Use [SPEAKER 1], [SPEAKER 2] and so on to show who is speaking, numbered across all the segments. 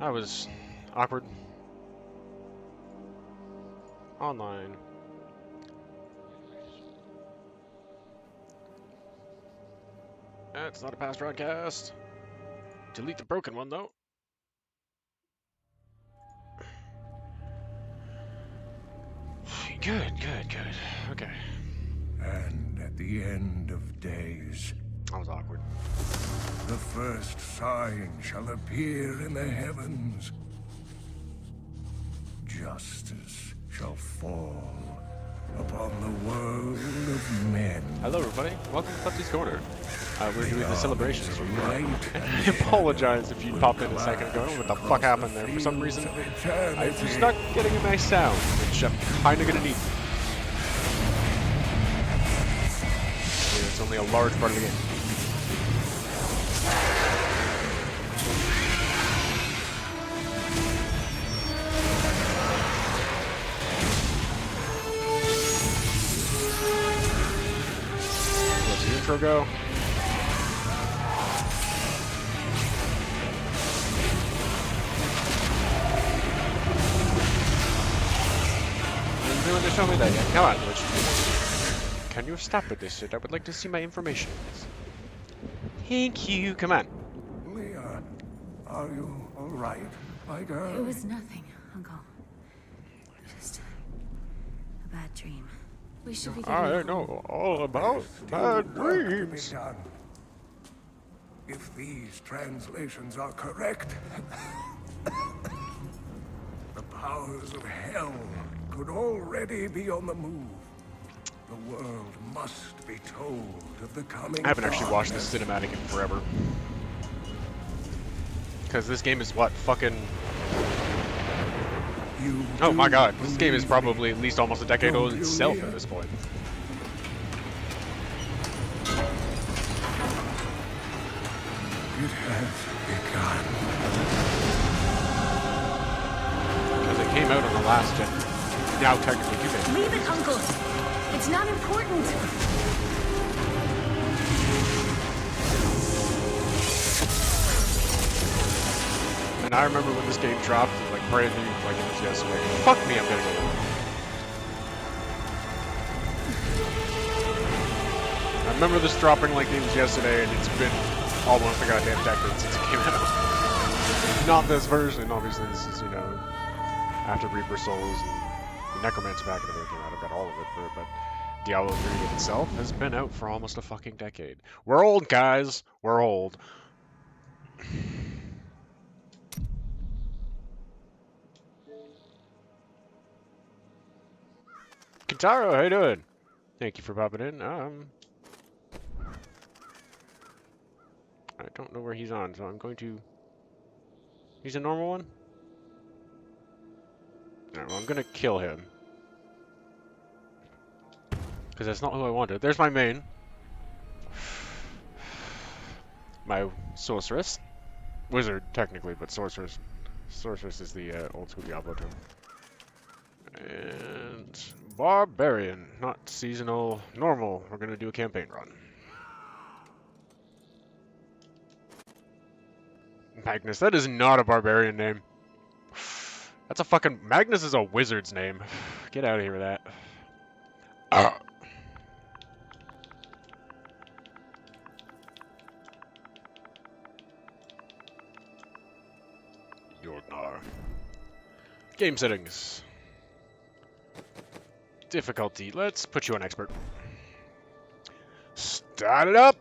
[SPEAKER 1] That was awkward. Online. That's not a past broadcast. Delete the broken one, though. Good. Okay.
[SPEAKER 2] And at the end of days,
[SPEAKER 1] That was awkward.
[SPEAKER 2] the first sign shall appear in the heavens. Justice shall fall upon the world of men.
[SPEAKER 1] Hello, everybody. Welcome to Pepsi's Corner. We're doing the celebrations.
[SPEAKER 2] Light
[SPEAKER 1] I apologize if you popped in a second ago. I don't know what the fuck happened there. For some reason, I was not getting a nice sound, which I'm kind of going to need. It's only a large part of the game. Let's the intro go. Anyone to show me that yet? Come on, Twitch. Can you stop with this shit? I would like to see my information. Thank you. Come on.
[SPEAKER 2] Leah, are you all right, my girl?
[SPEAKER 3] It was nothing, Uncle. Just a bad dream. We should be getting
[SPEAKER 1] I
[SPEAKER 3] home.
[SPEAKER 1] know all about
[SPEAKER 2] Still
[SPEAKER 1] bad
[SPEAKER 2] work to be
[SPEAKER 1] dreams.
[SPEAKER 2] done. If these translations are correct, the powers of hell could already be on the move. The world must be told of the coming.
[SPEAKER 1] I haven't actually watched
[SPEAKER 2] darkness.
[SPEAKER 1] this cinematic in forever. Because this game is what? Fucking...
[SPEAKER 2] You
[SPEAKER 1] Oh my
[SPEAKER 2] do
[SPEAKER 1] god, this game is
[SPEAKER 2] believe
[SPEAKER 1] probably
[SPEAKER 2] me.
[SPEAKER 1] at least almost a decade old
[SPEAKER 2] Don't you,
[SPEAKER 1] itself
[SPEAKER 2] Leah?
[SPEAKER 1] at this point.
[SPEAKER 2] It has begun.
[SPEAKER 1] Because it came out on the last gen. Now technically 2 days.
[SPEAKER 3] Leave it, Uncle. It's not important.
[SPEAKER 1] And I remember when this game dropped, it was like brand new, like it was yesterday. Fuck me, I'm getting old. I remember this dropping like it was yesterday, and it's been almost a goddamn decade since it came out. Not this version, obviously. This is, you know, after Reaper Souls and the Necromancer back in the day came out. I've got all of it for it, but Diablo 3 itself has been out for almost a fucking decade. We're old, guys. We're old. Kintaro, how you doing? Thank you for popping in. I don't know where he's on, so I'm going to... He's a normal one? Alright, well, I'm gonna kill him. Because that's not who I wanted. There's my main. My sorceress. Wizard, technically, but sorceress. Sorceress is the old school Diablo term. And... Barbarian. Not seasonal. Normal. We're gonna do a campaign run. Magnus. That is not a barbarian name. That's a fucking... Magnus is a wizard's name. Get out of here with that. Jorgnar. Game settings. Difficulty. Let's put you on expert. Start it up!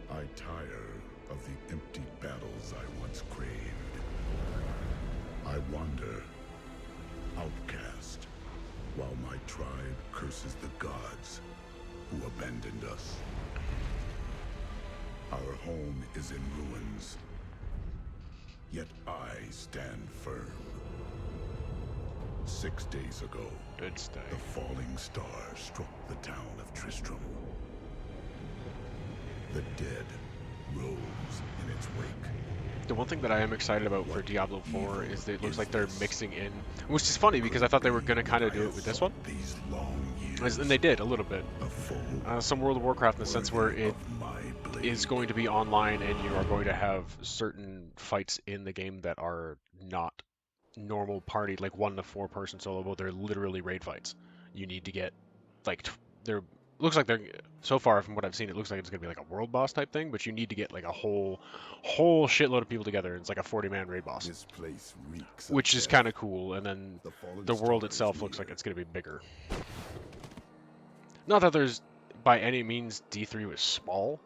[SPEAKER 4] I tire of the empty battles I once craved. I wander, outcast, while my tribe curses the gods who abandoned us. Our home is in ruins, yet I stand firm. 6 days ago,
[SPEAKER 1] Good stay.
[SPEAKER 4] the falling star struck the town of Tristram. The dead
[SPEAKER 1] The one thing that I am excited about for Diablo 4 is that it looks like they're mixing in, which is funny because I thought they were going to kind of do it with this one,
[SPEAKER 4] These long
[SPEAKER 1] and they did a little bit.
[SPEAKER 4] a full
[SPEAKER 1] Some World of Warcraft in the sense where it
[SPEAKER 4] of my blade.
[SPEAKER 1] is going to be online and you are going to have certain fights in the game that are not normal party, like 1 to 4 person solo, but they're literally raid fights. You need to get, like, they're, looks like they're, so far from what I've seen, it looks like it's going to be like a world boss type thing, but you need to get like a whole shitload of people together. It's like a 40-man raid boss,
[SPEAKER 4] This place reeks
[SPEAKER 1] which
[SPEAKER 4] of
[SPEAKER 1] is
[SPEAKER 4] death.
[SPEAKER 1] kind of cool, and then
[SPEAKER 4] The fallen
[SPEAKER 1] the world
[SPEAKER 4] star is
[SPEAKER 1] itself looks like
[SPEAKER 4] near.
[SPEAKER 1] it's going to be bigger. Not that there's, by any means, D3 was small.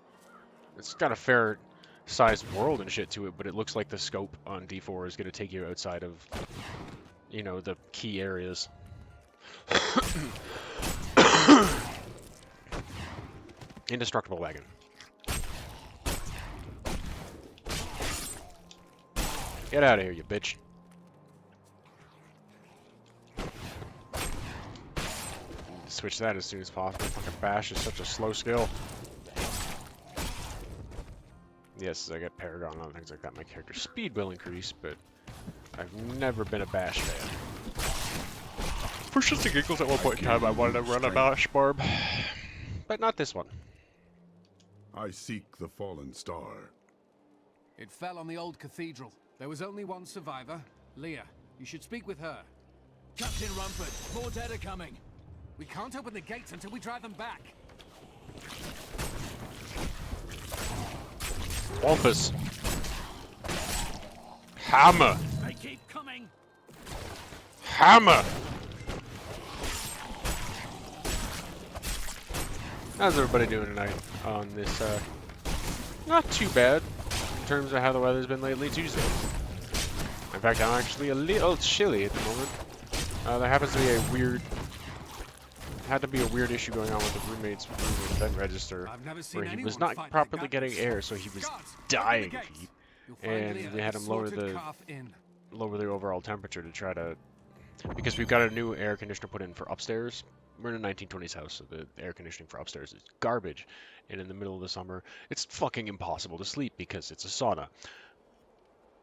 [SPEAKER 1] It's got a fair sized world and shit to it, but it looks like the scope on D4 is going to take you outside of, you know, the key areas. Indestructible wagon. Get out of here, you bitch. Switch that as soon as possible. Fucking bash is such a slow skill. Yes, as I get Paragon and things like that, my character's speed will increase, but I've never been a bash fan. For shits and giggles, at one point in time, I wanted to run a bash barb, but not this one.
[SPEAKER 4] I seek the fallen star.
[SPEAKER 5] It fell on the old cathedral. There was only one survivor, Leah. You should speak with her. Captain Rumford, more dead are coming. We can't open the gates until we drive them back.
[SPEAKER 1] Wampus. Hammer.
[SPEAKER 5] They keep coming.
[SPEAKER 1] Hammer. How's everybody doing tonight on this, not too bad in terms of how the weather's been lately, Tuesday. In fact, I'm actually a little chilly at the moment. There happens to be a weird, had to be a weird issue going on with the roommate's room and vent register,
[SPEAKER 5] I've never seen
[SPEAKER 1] where he
[SPEAKER 5] anyone
[SPEAKER 1] was not
[SPEAKER 5] fight
[SPEAKER 1] properly
[SPEAKER 5] like that.
[SPEAKER 1] getting air, so he was
[SPEAKER 5] Guards, open
[SPEAKER 1] dying
[SPEAKER 5] the
[SPEAKER 1] of
[SPEAKER 5] gates.
[SPEAKER 1] heat,
[SPEAKER 5] You'll find
[SPEAKER 1] and
[SPEAKER 5] Leah
[SPEAKER 1] they had
[SPEAKER 5] and
[SPEAKER 1] him lower
[SPEAKER 5] slaughtered
[SPEAKER 1] the
[SPEAKER 5] calf in.
[SPEAKER 1] overall temperature to try to, because we've got a new air conditioner put in for upstairs. We're in a 1920s house, so the air conditioning for upstairs is garbage, and in the middle of the summer, it's fucking impossible to sleep because it's a sauna.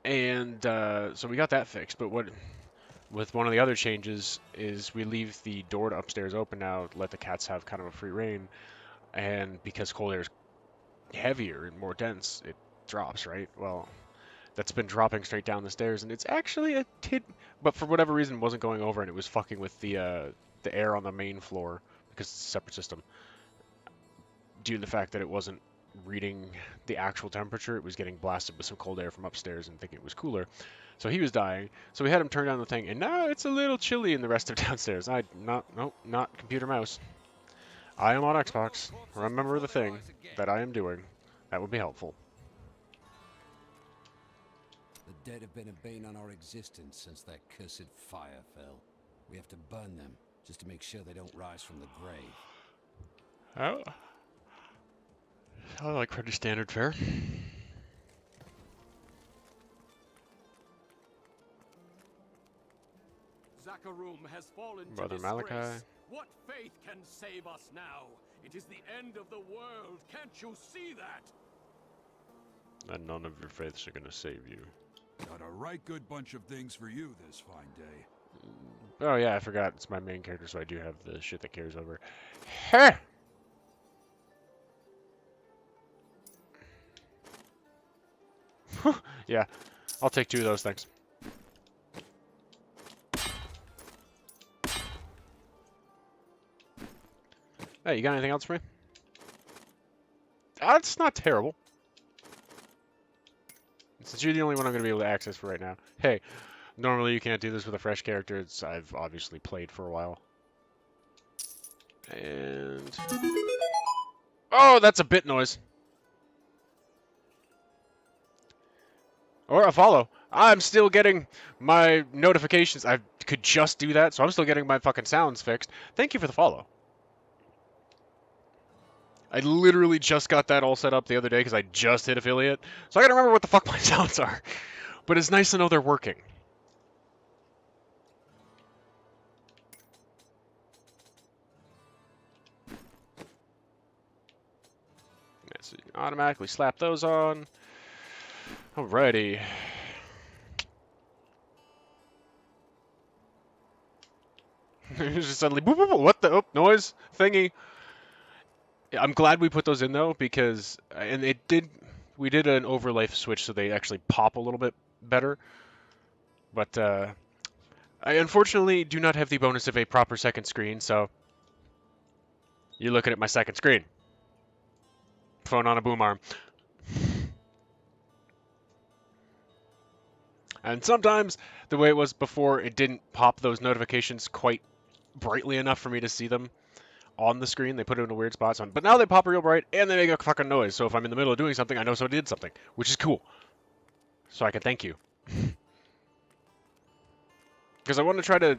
[SPEAKER 1] And so we got that fixed, but with one of the other changes is we leave the door to upstairs open now, let the cats have kind of a free reign, and because cold air is heavier and more dense, it drops, right? Well, that's been dropping straight down the stairs, and it's actually a tid, but for whatever reason wasn't going over, and it was fucking with the air on the main floor because it's a separate system. Due to the fact that it wasn't reading the actual temperature, it was getting blasted with some cold air from upstairs and thinking it was cooler. So he was dying. So we had him turn down the thing, and now it's a little chilly in the rest of downstairs. Not computer mouse. I am on Xbox. Remember the thing that I am doing. That would be helpful.
[SPEAKER 6] The dead have been a bane on our existence since that cursed fire fell. We have to burn them, just to make sure they don't rise from the grave.
[SPEAKER 1] Oh. I like pretty standard fare.
[SPEAKER 7] Zakarum has fallen
[SPEAKER 1] Brother
[SPEAKER 7] to
[SPEAKER 1] Malachi.
[SPEAKER 7] disgrace. What faith can save us now? It is the end of the world. Can't you see that?
[SPEAKER 1] And none of your faiths are gonna save you.
[SPEAKER 8] Got a right good bunch of things for you this fine day.
[SPEAKER 1] Oh yeah, I forgot. It's my main character, so I do have the shit that carries over. Heh! Yeah, I'll take 2 of those things. Hey, you got anything else for me? That's not terrible. Since you're the only one I'm going to be able to access for right now. Hey, normally you can't do this with a fresh character. I've obviously played for a while. And... oh, that's a bit noise. Or a follow. I'm still getting my notifications. I could just do that, so I'm still getting my fucking sounds fixed. Thank you for the follow. I literally just got that all set up the other day because I just hit affiliate. So I gotta remember what the fuck my sounds are. But it's nice to know they're working. Yeah, so you automatically slap those on. Alrighty. Just suddenly, boop, boop, boop, what the noise thingy? Yeah, I'm glad we put those in though because, and we did an overlay switch so they actually pop a little bit better. But I unfortunately do not have the bonus of a proper second screen, so you're looking at my second screen. Phone on a boom arm. And sometimes, the way it was before, it didn't pop those notifications quite brightly enough for me to see them on the screen. They put it in a weird spot. But now they pop real bright, and they make a fucking noise. So if I'm in the middle of doing something, I know someone did something, which is cool. So I can thank you. Because I want to try to...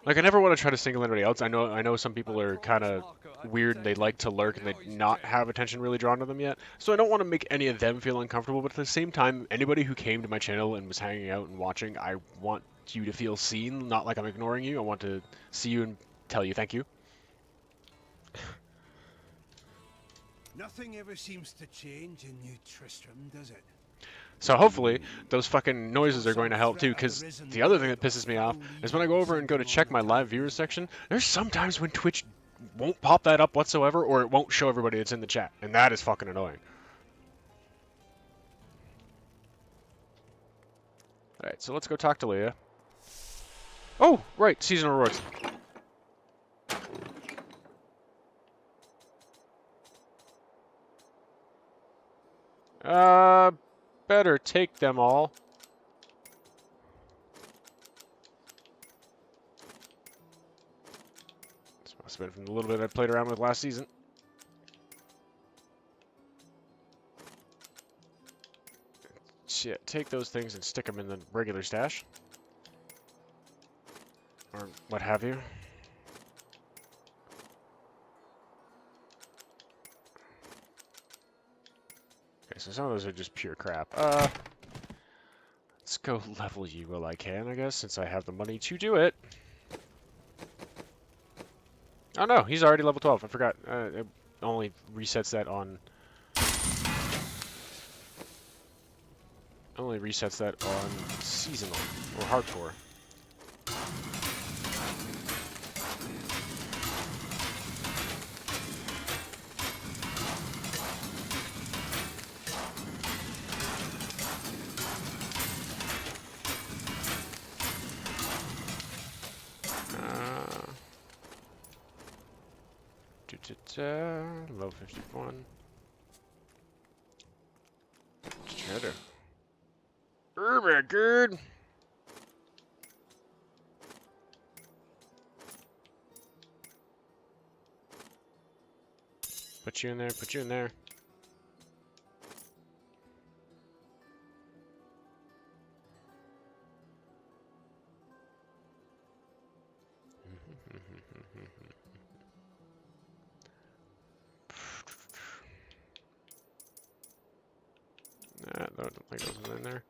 [SPEAKER 1] Like, I never want to try to single anybody else. I know some people are kind of weird and they like to lurk and they not have attention really drawn to them yet. So I don't want to make any of them feel uncomfortable, but at the same time, anybody who came to my channel and was hanging out and watching, I want you to feel seen, not like I'm ignoring you. I want to see you and tell you thank you.
[SPEAKER 6] Nothing ever seems to change in New Tristram, does it?
[SPEAKER 1] So hopefully, those fucking noises are going to help too, because the other thing that pisses me off is when I go over and go to check my live viewers section, there's sometimes when Twitch won't pop that up whatsoever, or it won't show everybody that's in the chat, and that is fucking annoying. Alright, so let's go talk to Leah. Oh, right, seasonal rewards. Better take them all. This must have been from the little bit I played around with last season. Shit, take those things and stick them in the regular stash. Or what have you. Okay, so some of those are just pure crap. Let's go level you while I can, I guess, since I have the money to do it. Oh no, he's already level 12. I forgot. It only resets that on... Only resets that on seasonal, or hardcore. Level 51. Cheddar. Urban good. Put you in there, put you in there. I don't think those are in there.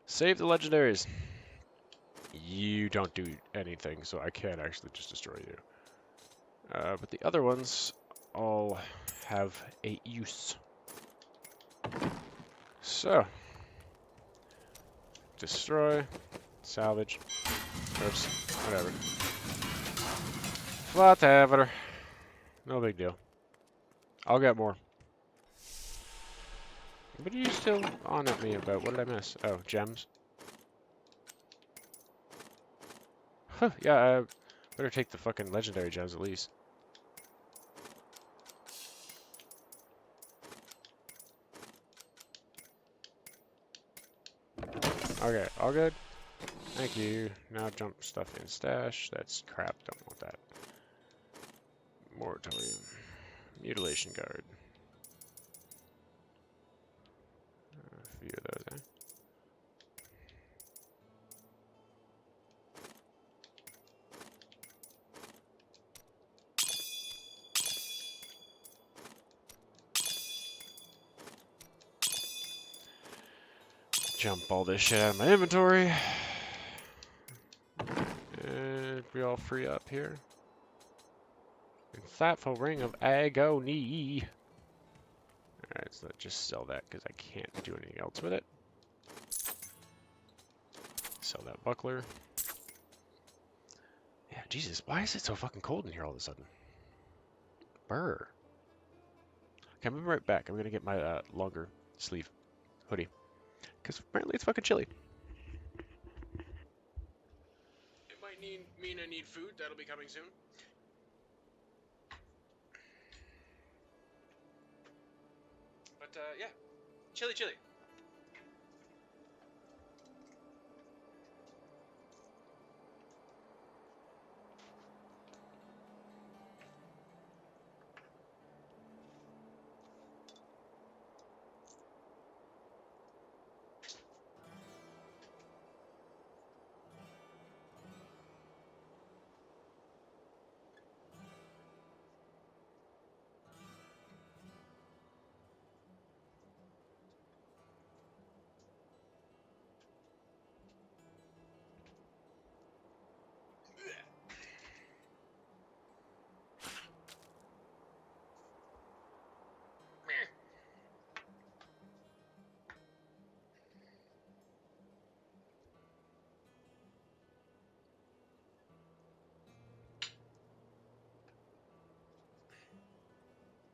[SPEAKER 1] Save the legendaries. You don't do anything, so I can't actually just destroy you. But the other ones all have a use. So, destroy, salvage, oops, whatever. Whatever. No big deal. I'll get more. What are you still on at me about? What did I miss? Oh, gems. Huh, yeah, better take the fucking legendary gems at least. Okay, all good. Thank you. Now jump stuff in stash. That's crap. Don't want that. Moratorium. Mutilation guard. A few of those, eh? Jump all this shit out of my inventory. And we all free up here. Insightful ring of agony. Alright, so just sell that because I can't do anything else with it. Sell that buckler. Yeah, Jesus, why is it so fucking cold in here all of a sudden? Brr. Okay, I'm gonna be right back. I'm gonna get my longer sleeve hoodie. Because apparently it's fucking chilly. It might mean I need food. That'll be coming soon. But, yeah. Chilly, chilly.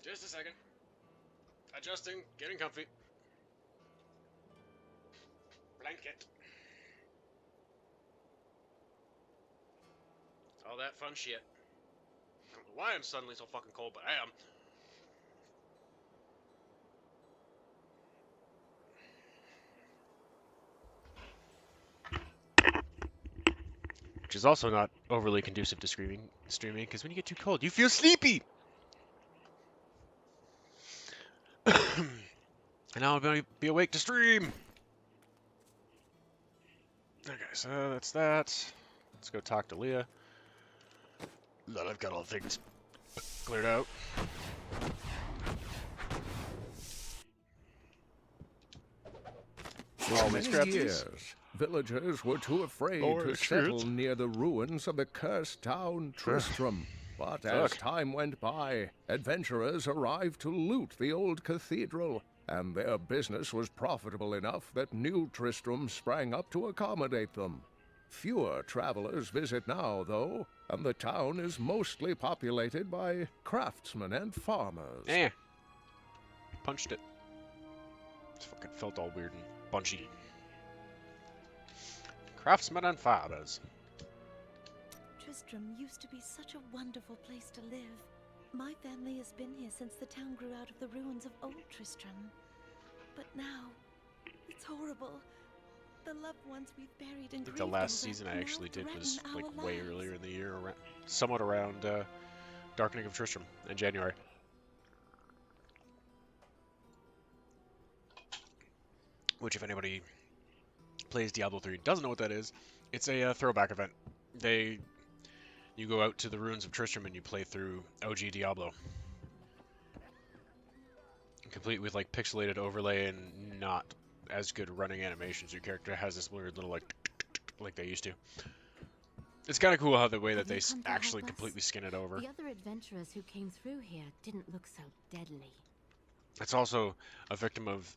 [SPEAKER 1] Just a second. Adjusting, getting comfy. Blanket. All that fun shit. I don't know why I'm suddenly so fucking cold, but I am. Which is also not overly conducive to streaming, because when you get too cold, you feel sleepy! And now I'm going to be awake to stream! Okay, so that's that. Let's go talk to Leah. Now I've got all the things cleared out.
[SPEAKER 2] For many years, villagers were too afraid to settle near the ruins of the cursed town Tristram. But as time went by, adventurers arrived to loot the old cathedral, and their business was profitable enough that New Tristram sprang up to accommodate them. Fewer travelers visit now, though, and the town is mostly populated by craftsmen and farmers.
[SPEAKER 1] Eh. Punched it. Just fucking felt all weird and bunchy. Craftsmen and farmers.
[SPEAKER 3] Tristram used to be such a wonderful place to live. My family has been here since the town grew out of the ruins of old Tristram. But now, it's horrible. The loved ones we've buried in
[SPEAKER 1] I think the last season I actually did was like way earlier in the year, somewhat around Darkening of Tristram in January. Which, if anybody plays Diablo 3 and doesn't know what that is, it's a throwback event. You go out to the ruins of Tristram and you play through OG Diablo. Complete with like pixelated overlay and not as good running animations. Your character has this weird little like they used to. It's kind of cool how the way that they actually completely skin it over.
[SPEAKER 3] The other adventurers who came through here didn't look so deadly.
[SPEAKER 1] It's also a victim of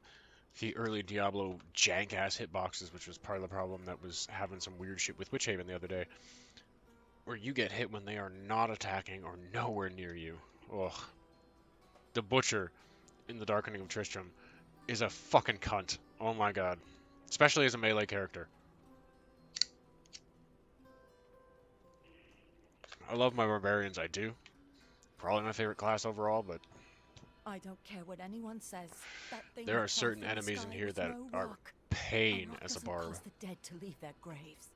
[SPEAKER 1] the early Diablo jank-ass hitboxes, which was part of the problem that was having some weird shit with Witchhaven the other day. Where you get hit when they are not attacking or nowhere near you. Ugh. The Butcher in the Darkening of Tristram is a fucking cunt. Oh my god. Especially as a melee character. I love my Barbarians, I do. Probably my favorite class overall, but
[SPEAKER 9] I don't care what anyone says. That thing
[SPEAKER 1] there are
[SPEAKER 9] that fell
[SPEAKER 1] certain
[SPEAKER 9] from the
[SPEAKER 1] enemies in
[SPEAKER 9] sky
[SPEAKER 1] here
[SPEAKER 9] was
[SPEAKER 1] that
[SPEAKER 9] no
[SPEAKER 1] are
[SPEAKER 9] rock.
[SPEAKER 1] pain
[SPEAKER 9] A rock
[SPEAKER 1] as a
[SPEAKER 9] doesn't
[SPEAKER 1] barb.
[SPEAKER 9] cause the dead to leave their graves.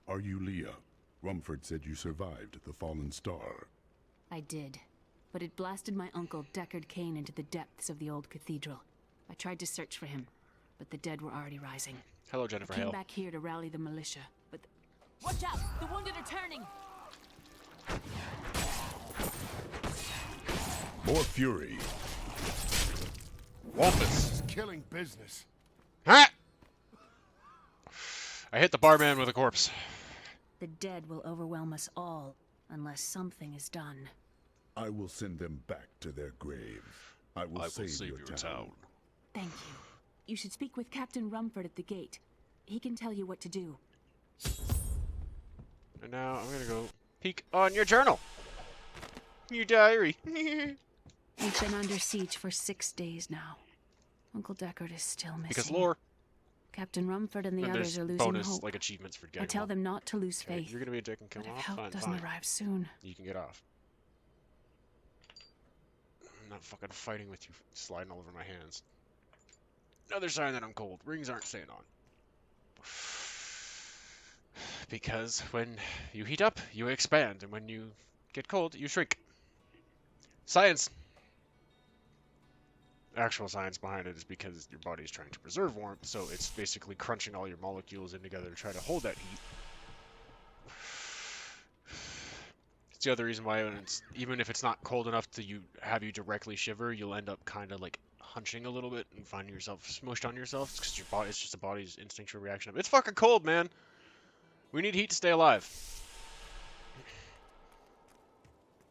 [SPEAKER 4] Are you Leah? Rumford said you survived the fallen star.
[SPEAKER 3] I did, but it blasted my uncle Deckard Cain into the depths of the old cathedral. I tried to search for him, but the dead were already rising.
[SPEAKER 1] Hello, Jennifer
[SPEAKER 3] I came
[SPEAKER 1] Hale.
[SPEAKER 3] back here to rally the militia, but
[SPEAKER 9] Watch out! The wounded are turning!
[SPEAKER 4] More fury.
[SPEAKER 1] Wampus.
[SPEAKER 2] Killing business.
[SPEAKER 1] Ha! I hit the barman with a corpse.
[SPEAKER 3] the dead will overwhelm us all unless something is done.
[SPEAKER 4] I will send them back to their grave. I will save your town.
[SPEAKER 10] Thank you. You should speak with Captain Rumford at the gate. He can tell you what to do.
[SPEAKER 1] And now I'm gonna go peek on your journal. Your diary.
[SPEAKER 10] We've been under siege for 6 days now. Uncle Deckard is still missing.
[SPEAKER 1] Because lore.
[SPEAKER 10] Captain Rumford and the
[SPEAKER 1] And
[SPEAKER 10] others
[SPEAKER 1] there's
[SPEAKER 10] are losing
[SPEAKER 1] bonus
[SPEAKER 10] hope.
[SPEAKER 1] like achievements for
[SPEAKER 10] I
[SPEAKER 1] getting
[SPEAKER 10] tell
[SPEAKER 1] off.
[SPEAKER 10] them not to lose
[SPEAKER 1] Okay,
[SPEAKER 10] faith.
[SPEAKER 1] you're gonna be a dick and kill
[SPEAKER 10] But if
[SPEAKER 1] off.
[SPEAKER 10] help
[SPEAKER 1] Fine,
[SPEAKER 10] doesn't
[SPEAKER 1] fine.
[SPEAKER 10] arrive soon,
[SPEAKER 1] You can get off. I'm not fucking fighting with you sliding all over my hands. Another sign that I'm cold. Rings aren't staying on. Because when you heat up, you expand, and when you get cold, you shrink. Science. Actual science behind it is because your body is trying to preserve warmth, so it's basically crunching all your molecules in together to try to hold that heat. It's the other reason why even if it's not cold enough to have you directly shiver, you'll end up kind of like hunching a little bit and finding yourself smushed on yourself because your body, it's just the body's instinctual reaction of it's fucking cold, man. We need heat to stay alive.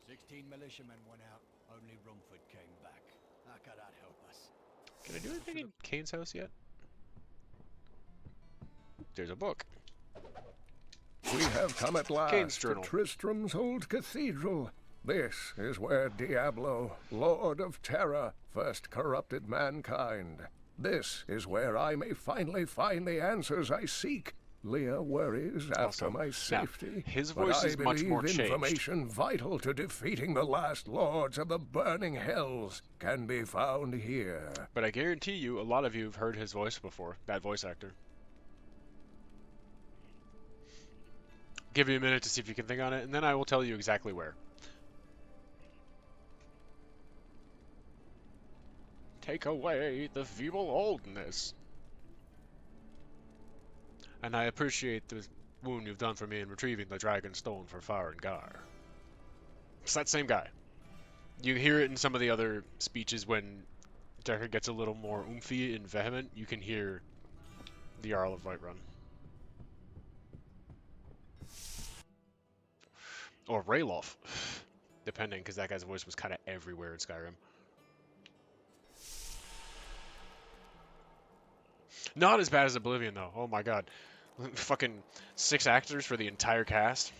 [SPEAKER 6] 16 militiamen went out. Only Rumford came back. How could that help us?
[SPEAKER 1] Can I do anything in Kane's house yet? There's a book.
[SPEAKER 2] We have come at
[SPEAKER 1] Kane's
[SPEAKER 2] last to
[SPEAKER 1] journal.
[SPEAKER 2] Tristram's old cathedral. This is where Diablo, Lord of Terror, first corrupted mankind. This is where I may finally find the answers I seek. Leah worries after
[SPEAKER 1] Also,
[SPEAKER 2] my
[SPEAKER 1] now,
[SPEAKER 2] safety.
[SPEAKER 1] his
[SPEAKER 2] but
[SPEAKER 1] voice
[SPEAKER 2] I
[SPEAKER 1] is much more
[SPEAKER 2] believe
[SPEAKER 1] changed.
[SPEAKER 2] information vital to defeating the last lords of the burning hells can be found here.
[SPEAKER 1] But I guarantee you, a lot of you have heard his voice before. That voice actor. Give you a minute to see if you can think on it, and then I will tell you exactly where. Take away the feeble oldness. And I appreciate the wound you've done for me in retrieving the dragon stone for Farengar. It's that same guy. You hear it in some of the other speeches when Deckard gets a little more oomphy and vehement. You can hear the Jarl of Whiterun. Or Rayloff, depending, because that guy's voice was kind of everywhere in Skyrim. Not as bad as Oblivion, though. Oh my god. Fucking 6 actors for the entire cast.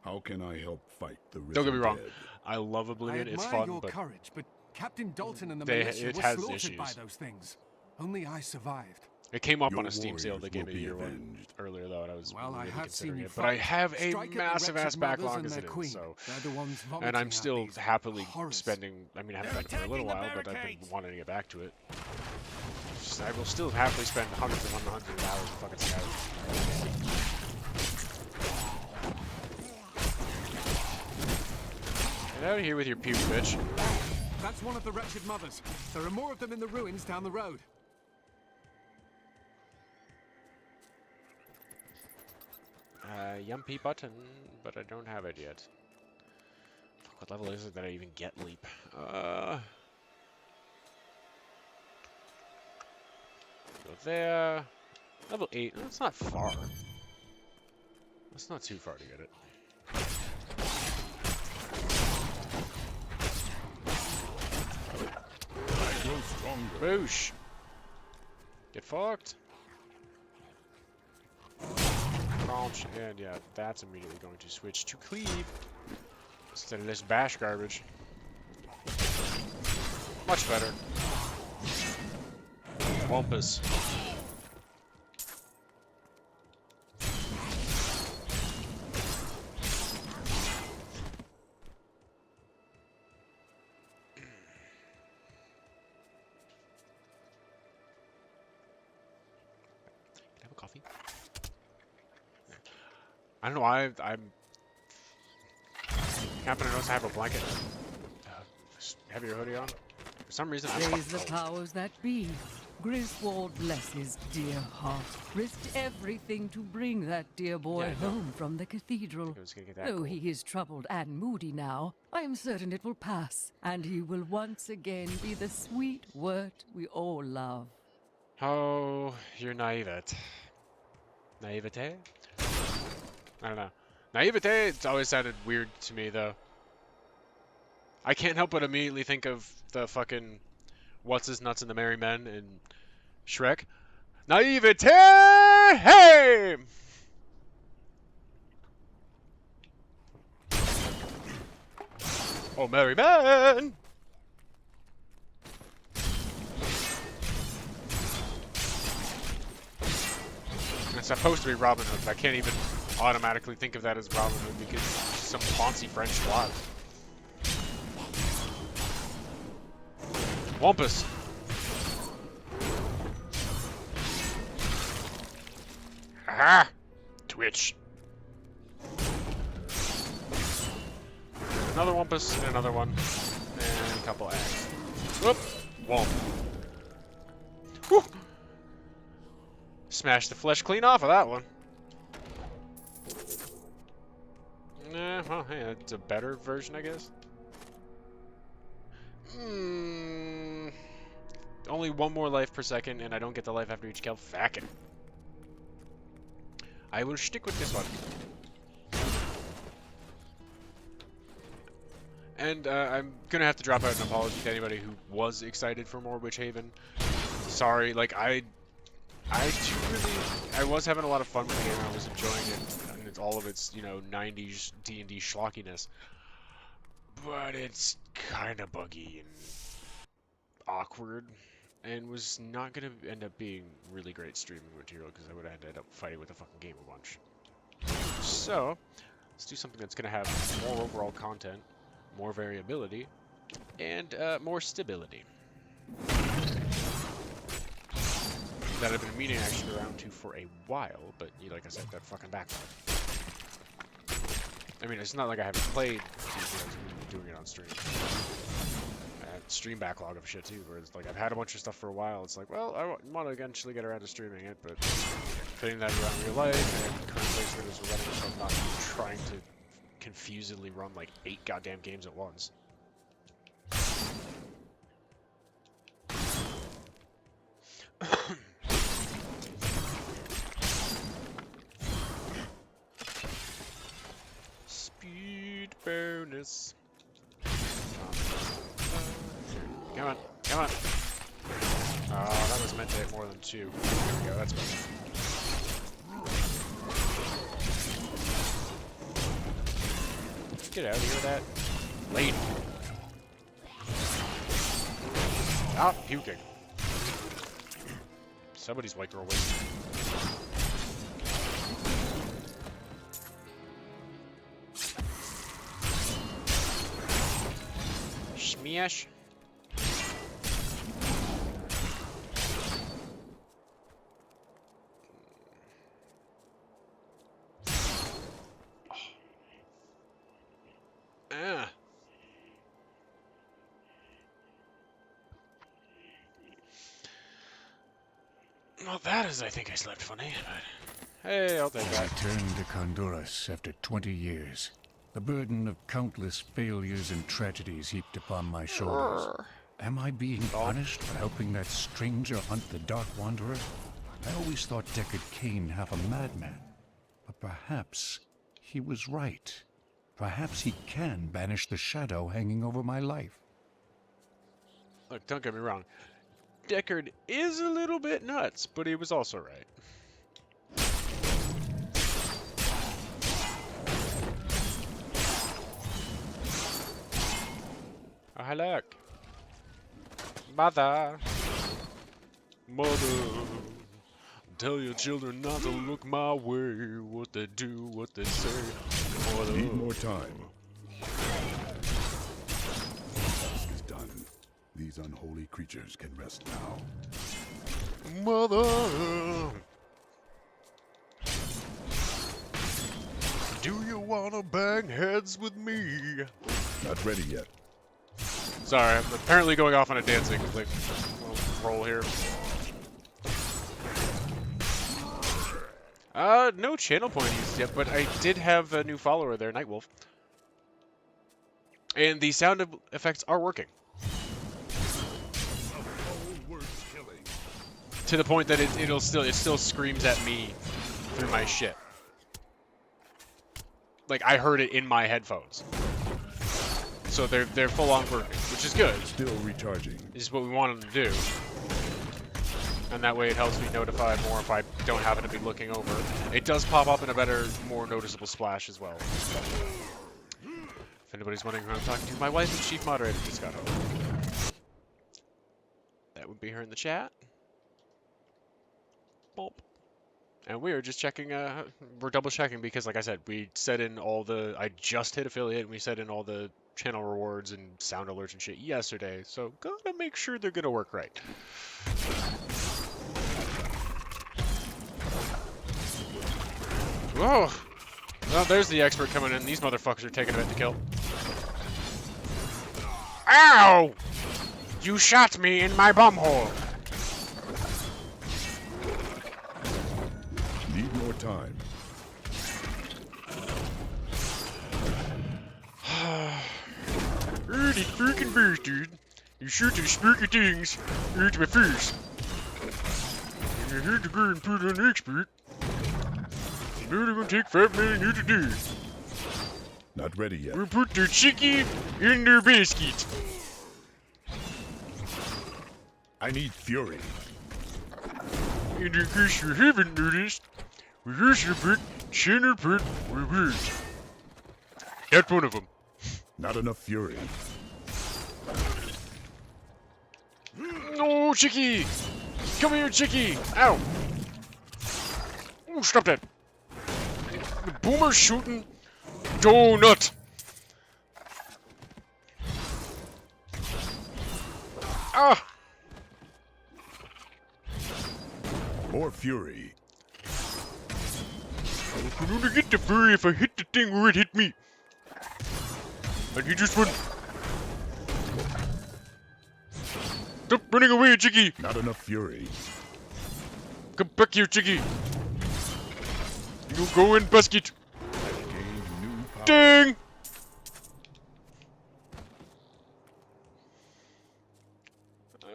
[SPEAKER 4] How can I help fight the risen
[SPEAKER 1] Don't get me wrong.
[SPEAKER 4] dead?
[SPEAKER 1] I love Oblivion.
[SPEAKER 5] I
[SPEAKER 1] It's
[SPEAKER 5] admire
[SPEAKER 1] fun,
[SPEAKER 5] your
[SPEAKER 1] but
[SPEAKER 5] courage, but Captain Dalton and the
[SPEAKER 1] it
[SPEAKER 5] militia were
[SPEAKER 1] has
[SPEAKER 5] slaughtered by
[SPEAKER 1] issues.
[SPEAKER 5] those things. Only I survived.
[SPEAKER 1] it came up
[SPEAKER 4] Your
[SPEAKER 1] on a Steam sale.
[SPEAKER 4] warriors
[SPEAKER 1] They gave
[SPEAKER 4] will
[SPEAKER 1] me a
[SPEAKER 4] be
[SPEAKER 1] year one
[SPEAKER 4] avenged.
[SPEAKER 1] earlier, though, and I was
[SPEAKER 5] Well, I
[SPEAKER 1] really
[SPEAKER 5] have
[SPEAKER 1] considering
[SPEAKER 5] seen you
[SPEAKER 1] it. But I
[SPEAKER 5] fight.
[SPEAKER 1] have a
[SPEAKER 5] Strike at the
[SPEAKER 1] massive ass
[SPEAKER 5] wretched mothers
[SPEAKER 1] backlog
[SPEAKER 5] and
[SPEAKER 1] as
[SPEAKER 5] their
[SPEAKER 1] it
[SPEAKER 5] queen.
[SPEAKER 1] is, so...
[SPEAKER 5] They're the ones
[SPEAKER 1] And
[SPEAKER 5] vomiting
[SPEAKER 1] I'm
[SPEAKER 5] out
[SPEAKER 1] still
[SPEAKER 5] these
[SPEAKER 1] happily
[SPEAKER 5] horrors.
[SPEAKER 1] spending... I mean, I haven't
[SPEAKER 7] They're
[SPEAKER 1] been for a little
[SPEAKER 7] attacking the
[SPEAKER 1] while, but I've been
[SPEAKER 7] barricades.
[SPEAKER 1] wanting to get back to it. I will still happily spend hundreds and hundreds of hours of fucking Skyrim. Get out of here with your puke, bitch.
[SPEAKER 5] That's one of the wretched mothers. There are more of them in the ruins down the road.
[SPEAKER 1] Yumpy button, but I don't have it yet. Fuck, what level is it that I even get leap? Go there. Level 8. That's not far. That's not too far to get it.
[SPEAKER 4] I grow stronger.
[SPEAKER 1] Boosh! Get fucked! Launch, and yeah, that's immediately going to switch to cleave instead of this bash garbage. Much better. Wampus. Can I have a coffee? I don't know why I'm happen to notice I have a blanket. Heavier hoodie on. For some reason, I'm
[SPEAKER 11] Praise the
[SPEAKER 1] fucking cold.
[SPEAKER 11] powers that be. Griswold, bless his dear heart, risked everything to bring that dear boy
[SPEAKER 1] Yeah, I know.
[SPEAKER 11] home from the cathedral.
[SPEAKER 1] I was gonna get that
[SPEAKER 11] Though
[SPEAKER 1] cold.
[SPEAKER 11] he is troubled and moody now, I am certain it will pass, and he will once again be the sweet wort we all love.
[SPEAKER 1] Oh, you're naivete. Naivete? I don't know. Naivete, it's always sounded weird to me, though. I can't help but immediately think of the fucking What's His Nuts and the Merry Men in Shrek. Naivete! Hey! Oh, merry men! It's supposed to be Robin Hood, but I can't even automatically think of that as Robin Hood because it's some fancy French plot. Wampus. Aha! Twitch. Another Wampus, and another one, and a couple eggs. Whoop! Womp. Whew! Smash the flesh clean off of that one. Well, hey, it's a better version, I guess. Only one more life per second, and I don't get the life after each kill. Fuck it. I will stick with this one. And I'm gonna have to drop out an apology to anybody who was excited for more Witch Haven. Sorry, like I was having a lot of fun with the game. I was enjoying it, and it's all of its, you know, 90s D&D schlockiness. But it's kind of buggy and awkward, and was not gonna end up being really great streaming material because I would have ended up fighting with the fucking game a bunch. So let's do something that's gonna have more overall content, more variability, and more stability. That I've been meaning to actually get around to for a while, but like I said, that fucking backlog. I mean, it's not like I haven't played because I've been doing it on stream. I have stream backlog of shit too, where it's like I've had a bunch of stuff for a while. It's like, well, I want to eventually get around to streaming it, but fitting that around real life and current place that is running, so I'm not trying to confusedly run like 8 goddamn games at once. Speed bonus. Come on, come on. Oh, that was meant to hit more than 2. There we go, that's better. Get out of here with that. Lady. Stop puking. Somebody's white girl wasted. Shmeash. Well, that is, I think I slept funny, but hey, I'll take that.
[SPEAKER 4] I returned to Honduras after 20 years. The burden of countless failures and tragedies heaped upon my shoulders. Am I being punished for helping that stranger hunt the Dark Wanderer? I always thought Deckard Cain half a madman. But perhaps he was right. Perhaps he can banish the shadow hanging over my life.
[SPEAKER 1] Look, don't get me wrong. Deckard is a little bit nuts, but he was also right. Oh, hello. Mother. Tell your children not to look my way. What they do, what they say. Mother.
[SPEAKER 4] Need more time. Is done. These unholy creatures can rest now.
[SPEAKER 1] Mother. Do you wanna bang heads with me?
[SPEAKER 4] Not ready yet.
[SPEAKER 1] Sorry, I'm apparently going off on a dancing like roll here. No channel point used yet, but I did have a new follower there, Nightwolf. And the sound effects are working. To the point that it still screams at me through my shit. Like I heard it in my headphones. So so they're full on working, which is good.
[SPEAKER 2] Still recharging.
[SPEAKER 1] This is what we want them to do. And that way it helps me notify more if I don't happen to be looking over. It does pop up in a better, more noticeable splash as well. If anybody's wondering who I'm talking to, my wife and chief moderator just got home. That would be her in the chat. Boop. And we are just checking, we're double checking because, like I said, we set in all the, I just hit affiliate and we set in all the channel rewards and sound alerts and shit yesterday. So gotta make sure they're gonna work right. Whoa! Well, there's the expert coming in. These motherfuckers are taking a bit to kill. Ow! You shot me in my bumhole!
[SPEAKER 2] Need more time.
[SPEAKER 1] Early freaking bastard. You shoot these spooky things into my face. And I had to go and put on expert. Now they're gonna take 5 minutes to do.
[SPEAKER 2] Not ready yet.
[SPEAKER 1] We'll put the chickie in their basket.
[SPEAKER 2] I need fury.
[SPEAKER 1] And in case you haven't noticed, we also put center put reverse. That's one of them.
[SPEAKER 2] Not enough fury.
[SPEAKER 1] No, chickie! Come here, chickie! Ow! Oh, stop that! The boomer's shooting donut! Ah!
[SPEAKER 2] More fury.
[SPEAKER 1] I can only get the fury if I hit the thing where it hit me. And you just wouldn't. Stop running away, chickie!
[SPEAKER 2] Not enough fury.
[SPEAKER 1] Come back here, chickie! You go in basket! Ding! I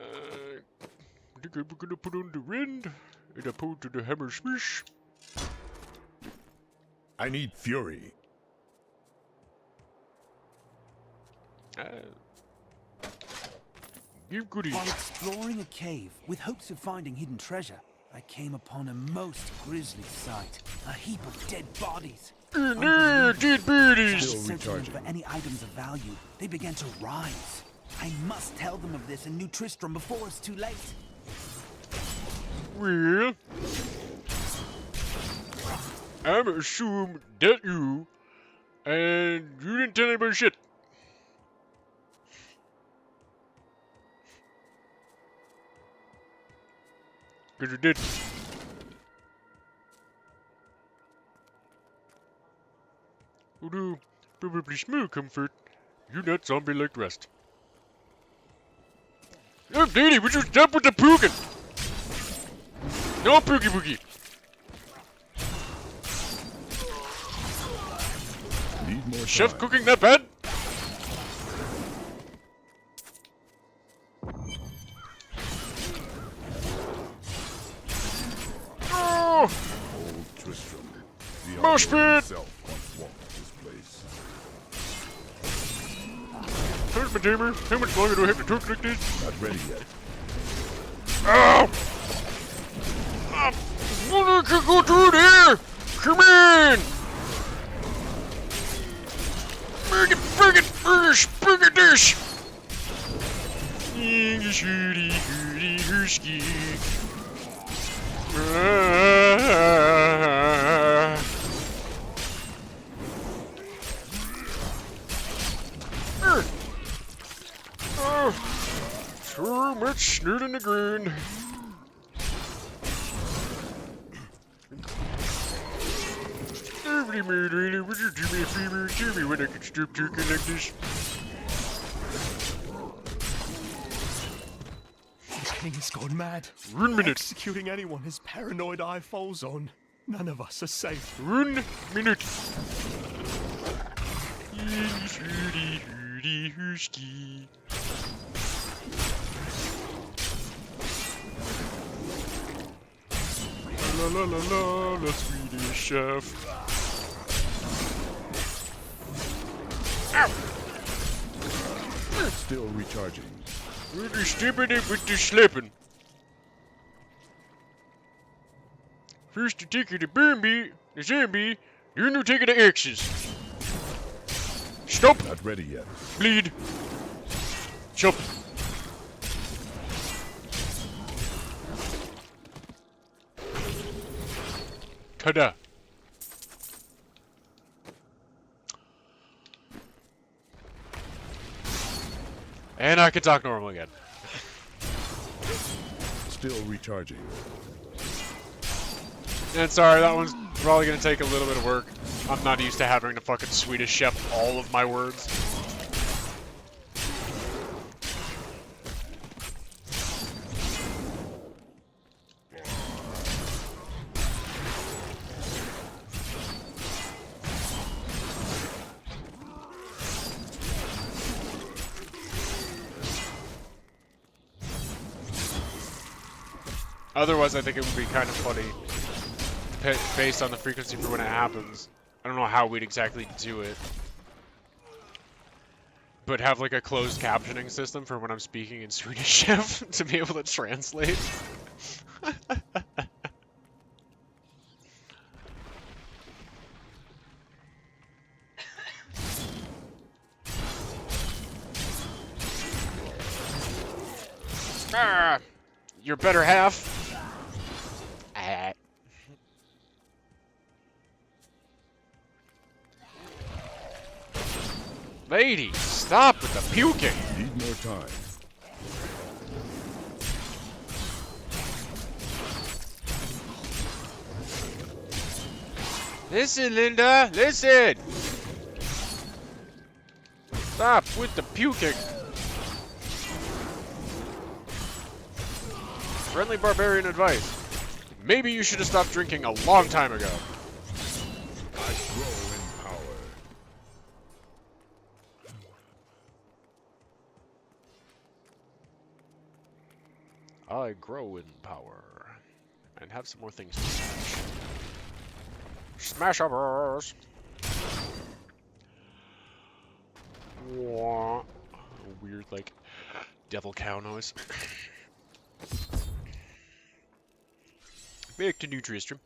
[SPEAKER 1] think I'm gonna put on the wind, and I put to the hammer swish.
[SPEAKER 2] I need fury.
[SPEAKER 1] Give goodies.
[SPEAKER 12] While exploring a cave with hopes of finding hidden treasure, I came upon a most grisly sight. A heap of dead bodies.
[SPEAKER 1] Dead bodies!
[SPEAKER 12] Searching them for any items of value, they began to rise. I must tell them of this in New Tristram before it's too late.
[SPEAKER 1] Well, I'm assume that you, and you didn't tell anybody shit. Cause you did. Although, probably small comfort, you're not zombie like the rest. Oh, Daddy, would you stop with the pookin'? No pookie pookie.
[SPEAKER 2] Need more
[SPEAKER 1] Chef
[SPEAKER 2] time.
[SPEAKER 1] cooking that bad? Oh!
[SPEAKER 2] Old Tristram. The
[SPEAKER 1] Mosh
[SPEAKER 2] Emperor
[SPEAKER 1] pit!
[SPEAKER 2] himself once walked this place.
[SPEAKER 1] There's my timer. How much longer do I have to talk like this?
[SPEAKER 2] Not ready yet.
[SPEAKER 1] Ow! I can go through there! Come in! Bring it dish! Shooty, hooty, hooski. So much snoot in the ground. Every moderator, would you do me a favor? Tell me when I can stop talking like this.
[SPEAKER 13] This king has gone mad.
[SPEAKER 1] 1 minute.
[SPEAKER 13] Executing anyone his paranoid eye falls on. None of us are safe.
[SPEAKER 1] 1 minute. Hooty, hooty, hooski. La la la la la, Swedish chef. Ow!
[SPEAKER 2] Still recharging.
[SPEAKER 1] With the stepping and with the slipping. First you take the Bambi, the zombie, then you take the axes. Stop!
[SPEAKER 2] Not ready yet.
[SPEAKER 1] Bleed. Chop. Ta-da. And I can talk normal again.
[SPEAKER 2] Still recharging.
[SPEAKER 1] And sorry, that one's probably gonna take a little bit of work. I'm not used to having to fucking Swedish chef all of my words. Otherwise, I think it would be kind of funny, based on the frequency for when it happens. I don't know how we'd exactly do it, but have like a closed captioning system for when I'm speaking in Swedish Chef to be able to translate. Your better half. Lady, stop with the puking.
[SPEAKER 2] Need more time.
[SPEAKER 1] Listen, Linda, listen. Stop with the puking. Friendly barbarian advice. Maybe you should have stopped drinking a long time ago.
[SPEAKER 2] I grow in power.
[SPEAKER 1] I grow in power. And have some more things to smash. Smash uppers! Wah. A weird, like, devil cow noise. Back to New Tristram.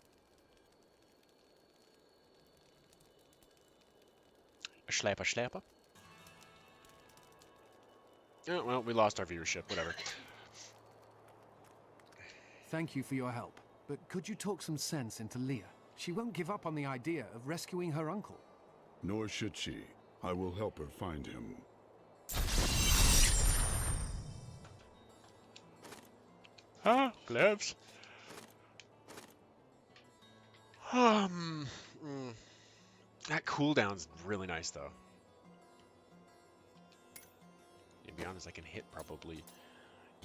[SPEAKER 1] A slapper. Oh, well, we lost our viewership, whatever.
[SPEAKER 5] Thank you for your help, but could you talk some sense into Leah? She won't give up on the idea of rescuing her uncle.
[SPEAKER 2] Nor should she. I will help her find him.
[SPEAKER 1] Huh? Gloves? That cooldown's really nice, though. To be honest, I can hit probably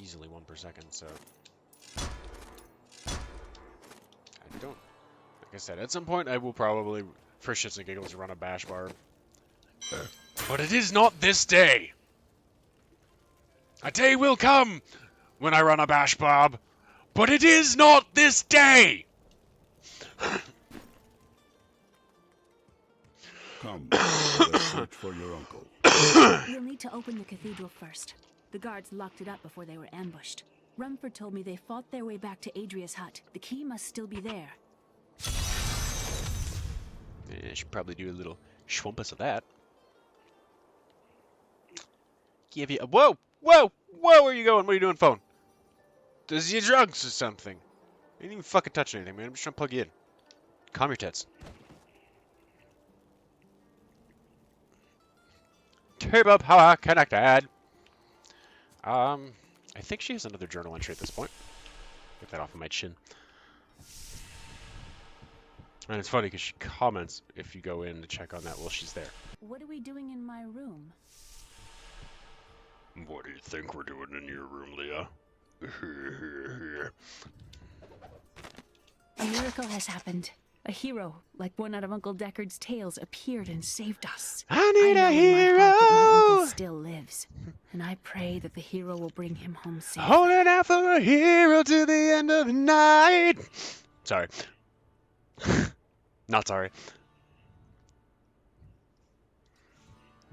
[SPEAKER 1] easily 1 per second, so... I don't... Like I said, at some point I will probably, for shits and giggles, run a bash barb. But it is not this day! A day will come when I run a bash barb, but it is not this day!
[SPEAKER 2] Come, let us search for your uncle.
[SPEAKER 10] We'll need to open the cathedral first. The guards locked it up before they were ambushed. Rumford told me they fought their way back to Adria's hut. The key must still be there.
[SPEAKER 1] Yeah, I should probably do a little schwumpus of that. Give you a... Whoa! Whoa! Whoa! Where are you going? What are you doing, phone? Does you drugs or something? I didn't even fucking touch anything, man. I'm just trying to plug you in. Calm your tits. Turbo power connected. I think she has another journal entry at this point. Get that off of my chin. And it's funny because she comments if you go in to check on that while she's there.
[SPEAKER 10] What are we doing in my room?
[SPEAKER 1] What do you think we're doing in your room, Leah?
[SPEAKER 10] A miracle has happened. A hero, like one out of Uncle Deckard's tales, appeared and saved us.
[SPEAKER 1] I need a
[SPEAKER 10] In
[SPEAKER 1] hero!
[SPEAKER 10] my heart that my uncle still lives, and I pray that the hero will bring him home safe.
[SPEAKER 1] Holding out for a hero to the end of the night. Sorry. Not sorry.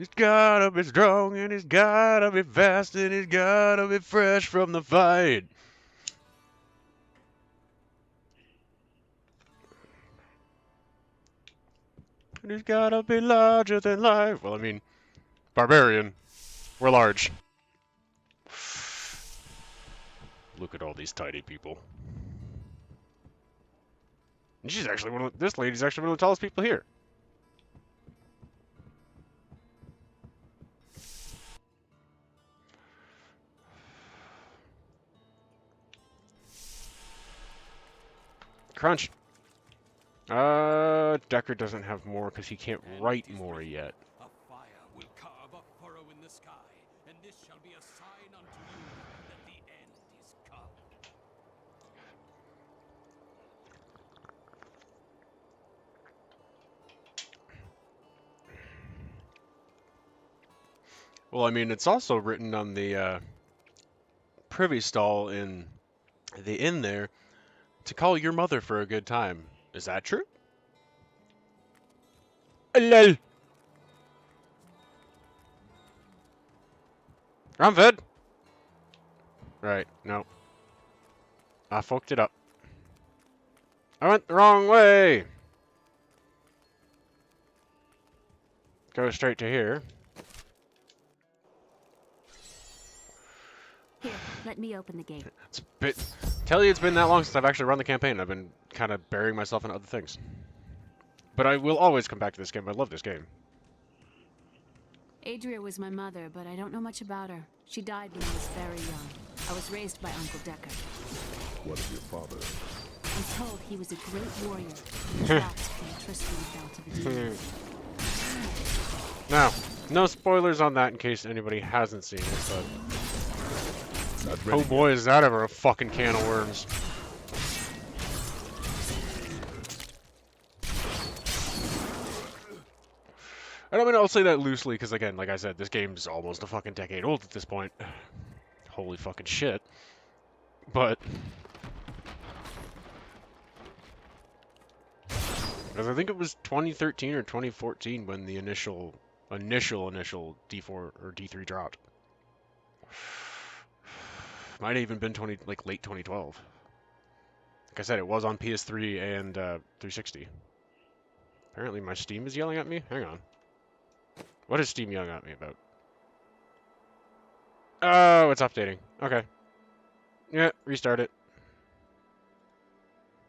[SPEAKER 1] He's gotta be strong, and he's gotta be fast, and he's gotta be fresh from the fight. And he's gotta be larger than life. Well, I mean, Barbarian. We're large. Look at all these tiny people. And she's actually this lady's actually one of the tallest people here. Crunch. Decker doesn't have more because he can't write more yet.
[SPEAKER 7] A fire will carve a furrow in the sky, and this shall be a sign unto you that the end is come.
[SPEAKER 1] Well, I mean, it's also written on the privy stall in the inn there to call your mother for a good time. Is that true? Lol. I'm fed. Right, no. I fucked it up. I went the wrong way. Go straight to here.
[SPEAKER 10] Here, let me open the gate.
[SPEAKER 1] Tell you it's been that long since I've actually run the campaign. I've been kind of burying myself in other things. But I will always come back to this game. I love this game.
[SPEAKER 10] Adria was my mother, but I don't know much about her. She died when I was very young. I was raised by Uncle Decker.
[SPEAKER 2] What of your father?
[SPEAKER 10] I'm told he was a great warrior who trapped when Tristram fell to the demons.
[SPEAKER 1] Now, no spoilers on that in case anybody hasn't seen it, but oh boy, is that ever a fucking can of worms. I don't mean I'll say that loosely, because again, like I said, this game's almost a fucking decade old at this point. Holy fucking shit. But because I think it was 2013 or 2014 when the initial D4 or D3 dropped. Might have even been late 2012. Like I said, it was on PS3 and 360. Apparently my Steam is yelling at me. Hang on. What is Steam yelling at me about? Oh, it's updating. Okay. Yeah, restart it.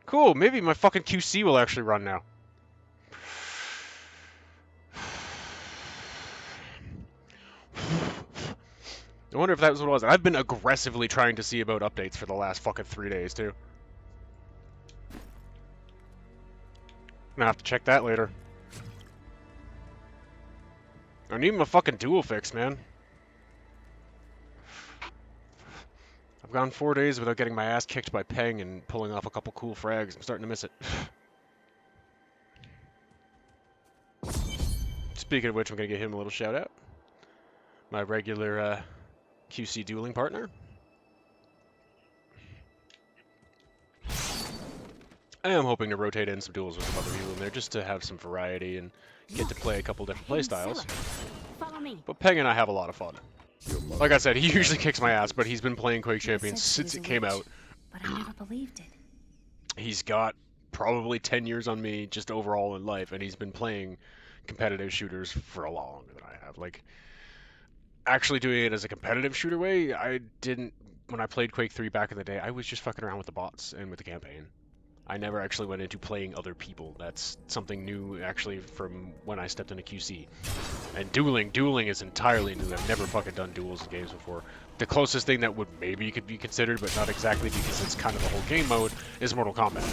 [SPEAKER 1] Cool, maybe my fucking QC will actually run now. I wonder if that was what it was. I've been aggressively trying to see about updates for the last fucking 3 days, too. I'm gonna have to check that later. I need my fucking dual fix, man. I've gone 4 days without getting my ass kicked by Peng and pulling off a couple cool frags. I'm starting to miss it. Speaking of which, I'm gonna give him a little shout out. My regular QC dueling partner. I am hoping to rotate in some duels with some other people in there just to have some variety and get to play a couple different playstyles.
[SPEAKER 10] Follow me.
[SPEAKER 1] But Peng and I have a lot of fun. Like I said, he usually kicks my ass, but he's been playing Quake Champions since it came out.
[SPEAKER 10] But I never believed it.
[SPEAKER 1] He's got probably 10 years on me just overall in life, and he's been playing competitive shooters for a lot longer than I have. Like, actually doing it as a competitive shooter way, I didn't... When I played Quake 3 back in the day, I was just fucking around with the bots and with the campaign. I never actually went into playing other people. That's something new, actually, from when I stepped into QC. And dueling is entirely new. I've never fucking done duels in games before. The closest thing that would maybe could be considered, but not exactly because it's kind of the whole game mode, is Mortal Kombat.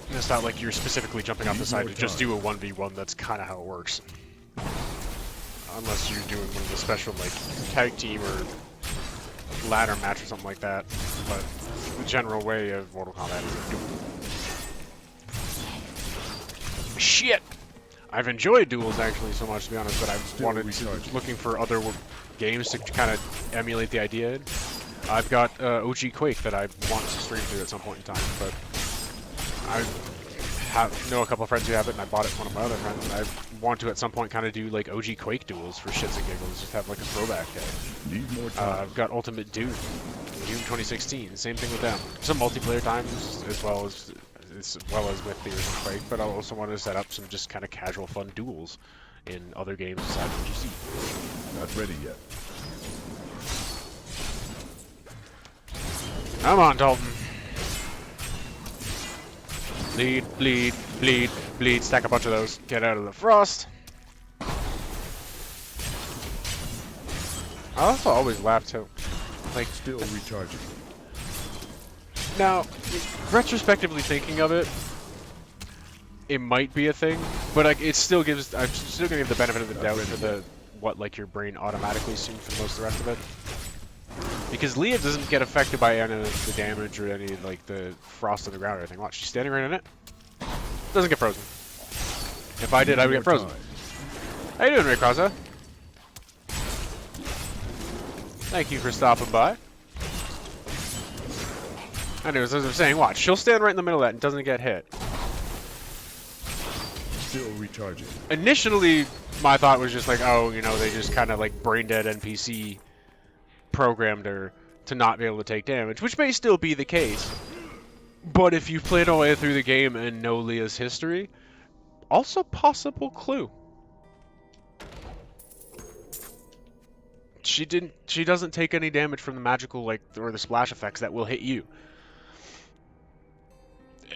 [SPEAKER 1] And it's not like you're specifically jumping off the side to just do a 1v1. That's kind of how it works. Unless you're doing one of the special, like, tag team or ladder match or something like that. But the general way of Mortal Kombat is a duel. Shit! I've enjoyed duels actually so much, to be honest, but I've looking for other games to kind of emulate the idea. I've got OG Quake that I want to stream through at some point in time, but know a couple of friends who have it, and I bought it from one of my other friends. And I want to at some point kind of do like OG Quake duels for shits and giggles, just have like a throwback day.
[SPEAKER 4] Need more time.
[SPEAKER 1] I've got Ultimate Doom, Doom 2016. Same thing with them. Some multiplayer times as well as with the original Quake, but I also want to set up some just kind of casual fun duels in other games aside from GC.
[SPEAKER 4] Not ready yet.
[SPEAKER 1] Come on, Dalton. Bleed, bleed, bleed, bleed. Stack a bunch of those. Get out of the frost. I also always laugh too. Like,
[SPEAKER 4] still recharging.
[SPEAKER 1] Now, retrospectively thinking of it, it might be a thing, but it still gives. I'm still gonna give the benefit of the doubt to what like your brain automatically assumes for most of the rest of it. Because Leah doesn't get affected by any of the damage or any like the frost on the ground or anything. Watch, she's standing right in it. Doesn't get frozen. If I did, I would get frozen. How you doing, Raycrossa? Thank you for stopping by. Anyways, as I was saying, watch, she'll stand right in the middle of that and doesn't get hit.
[SPEAKER 4] Still recharging.
[SPEAKER 1] Initially, my thought was just like, oh, you know, they just kind of like brain dead NPC programmed her to not be able to take damage, which may still be the case. But if you've played all the way through the game and know Leah's history, also possible clue. She doesn't take any damage from the magical or the splash effects that will hit you.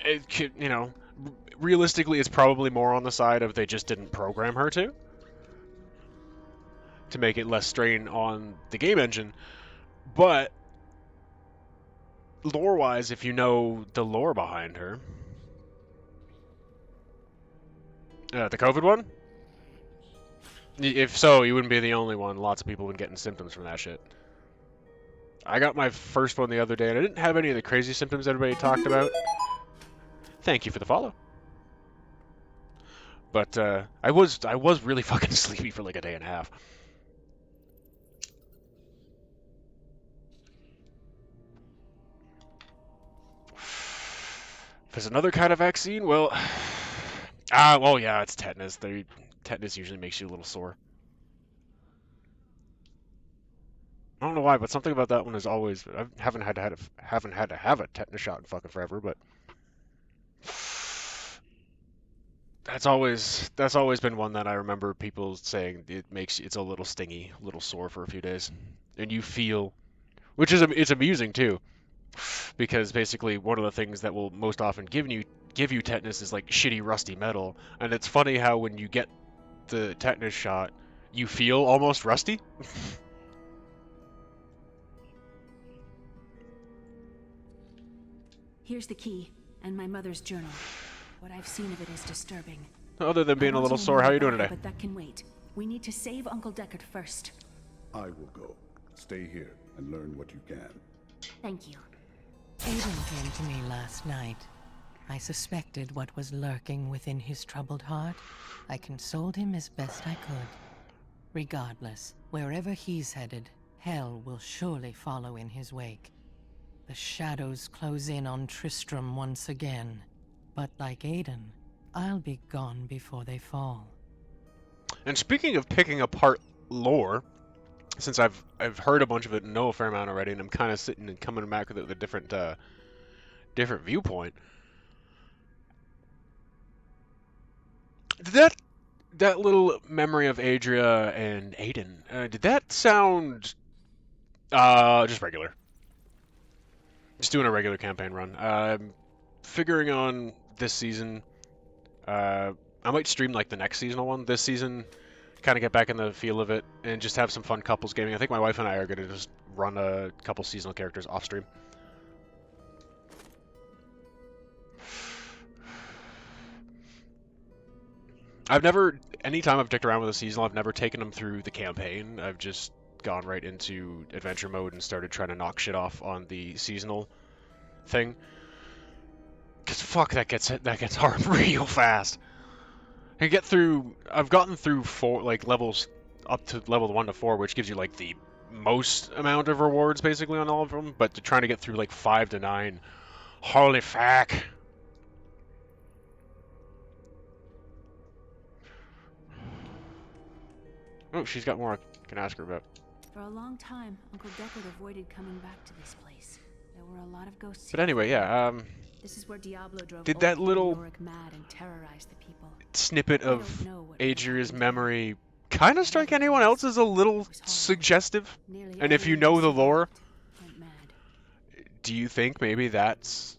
[SPEAKER 1] It could, you know, realistically, it's probably more on the side of they just didn't program her to make it less strain on the game engine. But lore-wise, if you know the lore behind her, the COVID one. If so, you wouldn't be the only one. Lots of people have been getting symptoms from that shit. I got my first one the other day, and I didn't have any of the crazy symptoms everybody talked about. Thank you for the follow. But I was really fucking sleepy for like a day and a half. If there's another kind of vaccine, well, well, yeah, it's tetanus. Tetanus usually makes you a little sore. I don't know why, but something about that one is always. I haven't had to have a tetanus shot in fucking forever, but that's always been one that I remember people saying it's a little stingy, a little sore for a few days, and you feel, which is it's amusing too, because basically one of the things that will most often give you tetanus is like shitty rusty metal, and it's funny how when you get the tetanus shot, you feel almost rusty.
[SPEAKER 10] Here's the key, and my mother's journal. What I've seen of it is disturbing.
[SPEAKER 1] Other than being a little sore, how are you doing today?
[SPEAKER 10] But that can wait. We need to save Uncle Deckard first.
[SPEAKER 4] I will go. Stay here and learn what you can.
[SPEAKER 10] Thank you.
[SPEAKER 14] Aiden came to me last night. I suspected what was lurking within his troubled heart. I consoled him as best I could. Regardless, wherever he's headed, hell will surely follow in his wake. The shadows close in on Tristram once again. But like Aiden, I'll be gone before they fall.
[SPEAKER 1] And speaking of picking apart lore, since I've heard a bunch of it and know a fair amount already, and I'm kind of sitting and coming back with a different viewpoint. Did that little memory of Adria and Aiden, did that sound just regular? Just doing a regular campaign run. I'm figuring on this season. I might stream like the next seasonal one this season, kind of get back in the feel of it, and just have some fun couples gaming. I think my wife and I are going to just run a couple seasonal characters off stream. Anytime I've dicked around with a seasonal, I've never taken them through the campaign. I've just gone right into adventure mode and started trying to knock shit off on the seasonal thing. Cause fuck, that gets hard real fast. I've gotten through levels up to level 1 to 4, which gives you like the most amount of rewards basically on all of them. But trying to get through like 5 to 9, holy fuck. Oh, she's got more I can ask her about.
[SPEAKER 10] For a long time, Uncle Deckard avoided coming back to this place. There were a lot of ghosts.
[SPEAKER 1] But anyway, yeah.
[SPEAKER 10] This is where Diablo drove
[SPEAKER 1] Did
[SPEAKER 10] old
[SPEAKER 1] that
[SPEAKER 10] King
[SPEAKER 1] little
[SPEAKER 10] Yorick mad and terrorized the people.
[SPEAKER 1] snippet
[SPEAKER 10] I don't
[SPEAKER 1] of
[SPEAKER 10] know what
[SPEAKER 1] Adria's memory kind of strike anyone else as a little suggestive? And if you know the lore, do you think maybe that's...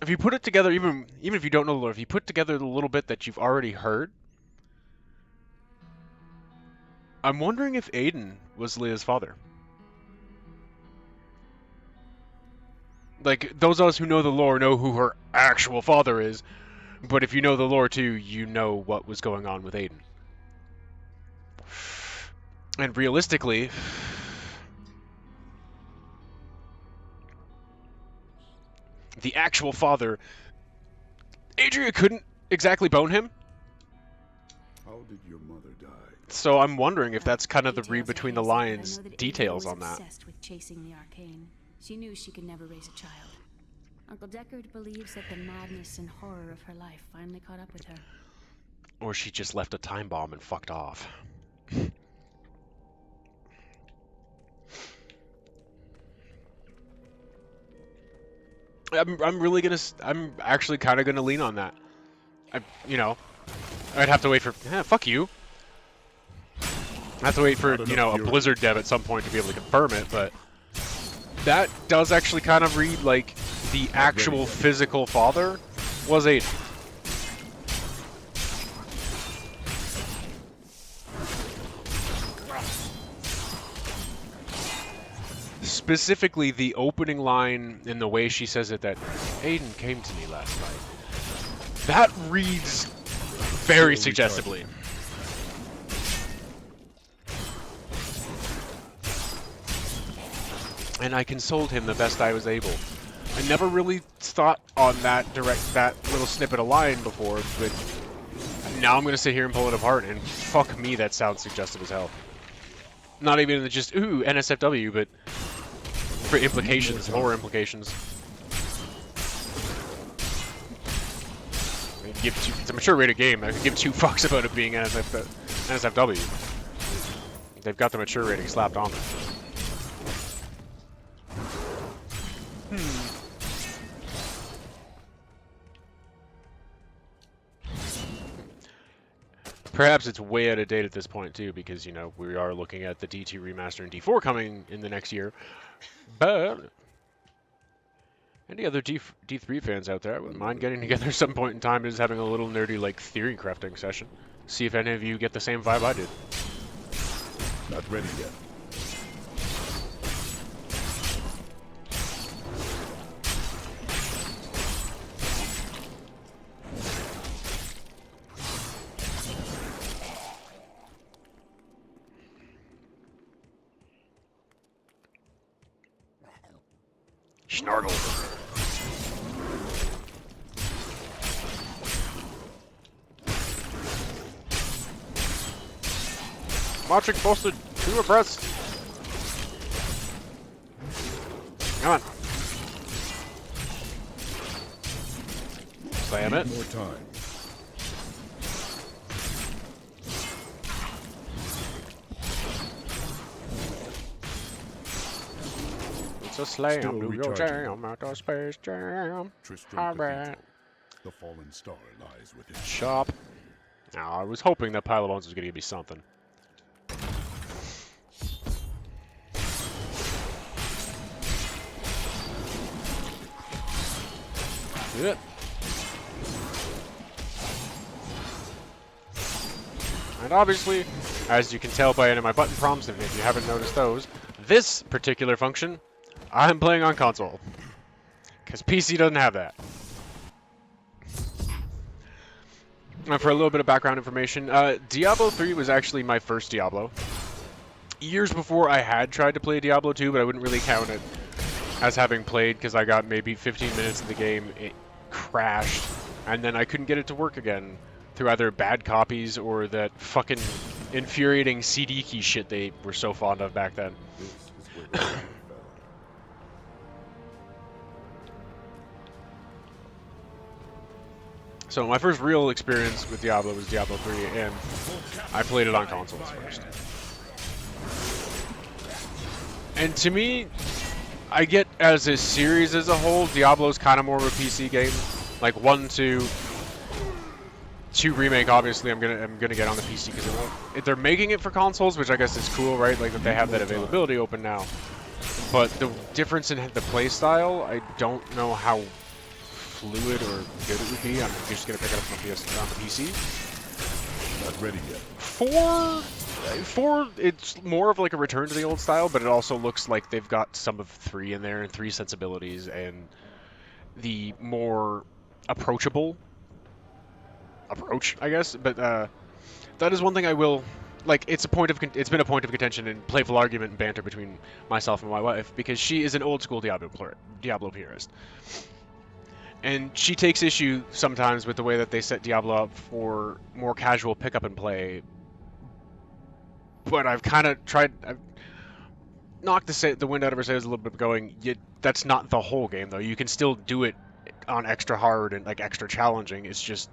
[SPEAKER 1] If you put it together, even if you don't know the lore, if you put together the little bit that you've already heard, I'm wondering if Aiden was Leah's father. Like, those of us who know the lore know who her actual father is, but if you know the lore too, you know what was going on with Aiden. And realistically, the actual father, Adria couldn't exactly bone him.
[SPEAKER 8] How did your mother die?
[SPEAKER 1] So I'm wondering if that's kind of the read between the lines details on that.
[SPEAKER 10] Obsessed with chasing the arcane. She knew she could never raise a child. Uncle Deckard believes that the madness and horror of her life finally caught up with her.
[SPEAKER 1] Or she just left a time bomb and fucked off. I'm actually kind of gonna lean on that. I'd have to wait for, fuck you. I have to wait for, a Blizzard dev at some point to be able to confirm it, but that does actually kind of read like the actual physical father was Aiden. Specifically, the opening line in the way she says it, that Aiden came to me last night. That reads very suggestively. And I consoled him the best I was able. I never really thought on that little snippet of line before, but now I'm gonna sit here and pull it apart, and fuck me, that sounds suggestive as hell. Not even just, ooh, NSFW, but for implications, lore implications. It's a mature rated game. I could give 2 fucks about it being NSFW. They've got the mature rating slapped on them. Perhaps it's way out of date at this point too, because we are looking at the D2 remaster and D4 coming in the next year. But any other D3 fans out there, I wouldn't mind getting together at some point in time and just having a little nerdy like theory crafting session. See if any of you get the same vibe I did.
[SPEAKER 8] Not ready yet.
[SPEAKER 1] Snargle. Marching posted 2 abreast. Come on. Slam it.
[SPEAKER 8] More time.
[SPEAKER 1] It's a slam, do your jam at the Space Jam. Alright.
[SPEAKER 8] The fallen star lies within.
[SPEAKER 1] Shop. Now, I was hoping that Pile of Bones was going to give me something. Good. And obviously, as you can tell by any of my button prompts, and if you haven't noticed those, this particular function, I'm playing on console. Because PC doesn't have that. And for a little bit of background information, Diablo 3 was actually my first Diablo. Years before I had tried to play Diablo 2, but I wouldn't really count it as having played because I got maybe 15 minutes in the game, it crashed, and then I couldn't get it to work again through either bad copies or that fucking infuriating CD key shit they were so fond of back then. So my first real experience with Diablo was Diablo 3, and I played it on consoles first. And to me, I get as a series as a whole, Diablo's kind of more of a PC game. Like 1, 2 remake, obviously, I'm gonna get on the PC because they're making it for consoles, which I guess is cool, right? Like that they have that availability open now. But the difference in the play style, I don't know how fluid or good it would be. I'm just gonna pick it up on the PC.
[SPEAKER 2] Not ready yet.
[SPEAKER 1] 4, it's more of like a return to the old style, but it also looks like they've got some of 3 in there and 3 sensibilities and the more approachable approach, I guess. But that is one thing I will like. It's been a point of contention and playful argument and banter between myself and my wife because she is an old school Diablo purist. And she takes issue sometimes with the way that they set Diablo up for more casual pick up and play. But I've kind of tried. I've knocked the wind out of her sails a little bit, going, that's not the whole game, though. You can still do it on extra hard and like extra challenging. It's just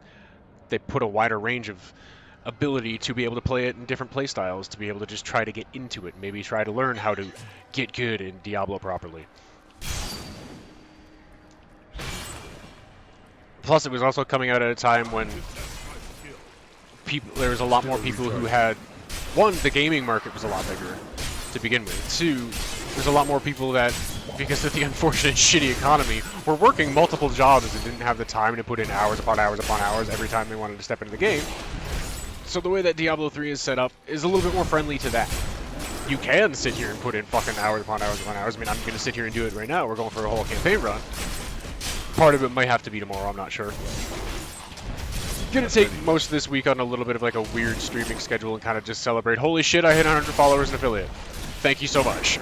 [SPEAKER 1] they put a wider range of ability to be able to play it in different play styles, to be able to just try to get into it, maybe try to learn how to get good in Diablo properly. Plus, it was also coming out at a time when there was a lot more people who had, one, the gaming market was a lot bigger to begin with. 2, there's a lot more people that, because of the unfortunate shitty economy, were working multiple jobs and didn't have the time to put in hours upon hours upon hours every time they wanted to step into the game. So the way that Diablo 3 is set up is a little bit more friendly to that. You can sit here and put in fucking hours upon hours upon hours. I mean, I'm going to sit here and do it right now. We're going for a whole campaign run. Part of it might have to be tomorrow, I'm not sure. Gonna take most of this week on a little bit of like a weird streaming schedule and kind of just celebrate. Holy shit, I hit 100 followers and affiliate. Thank you so much.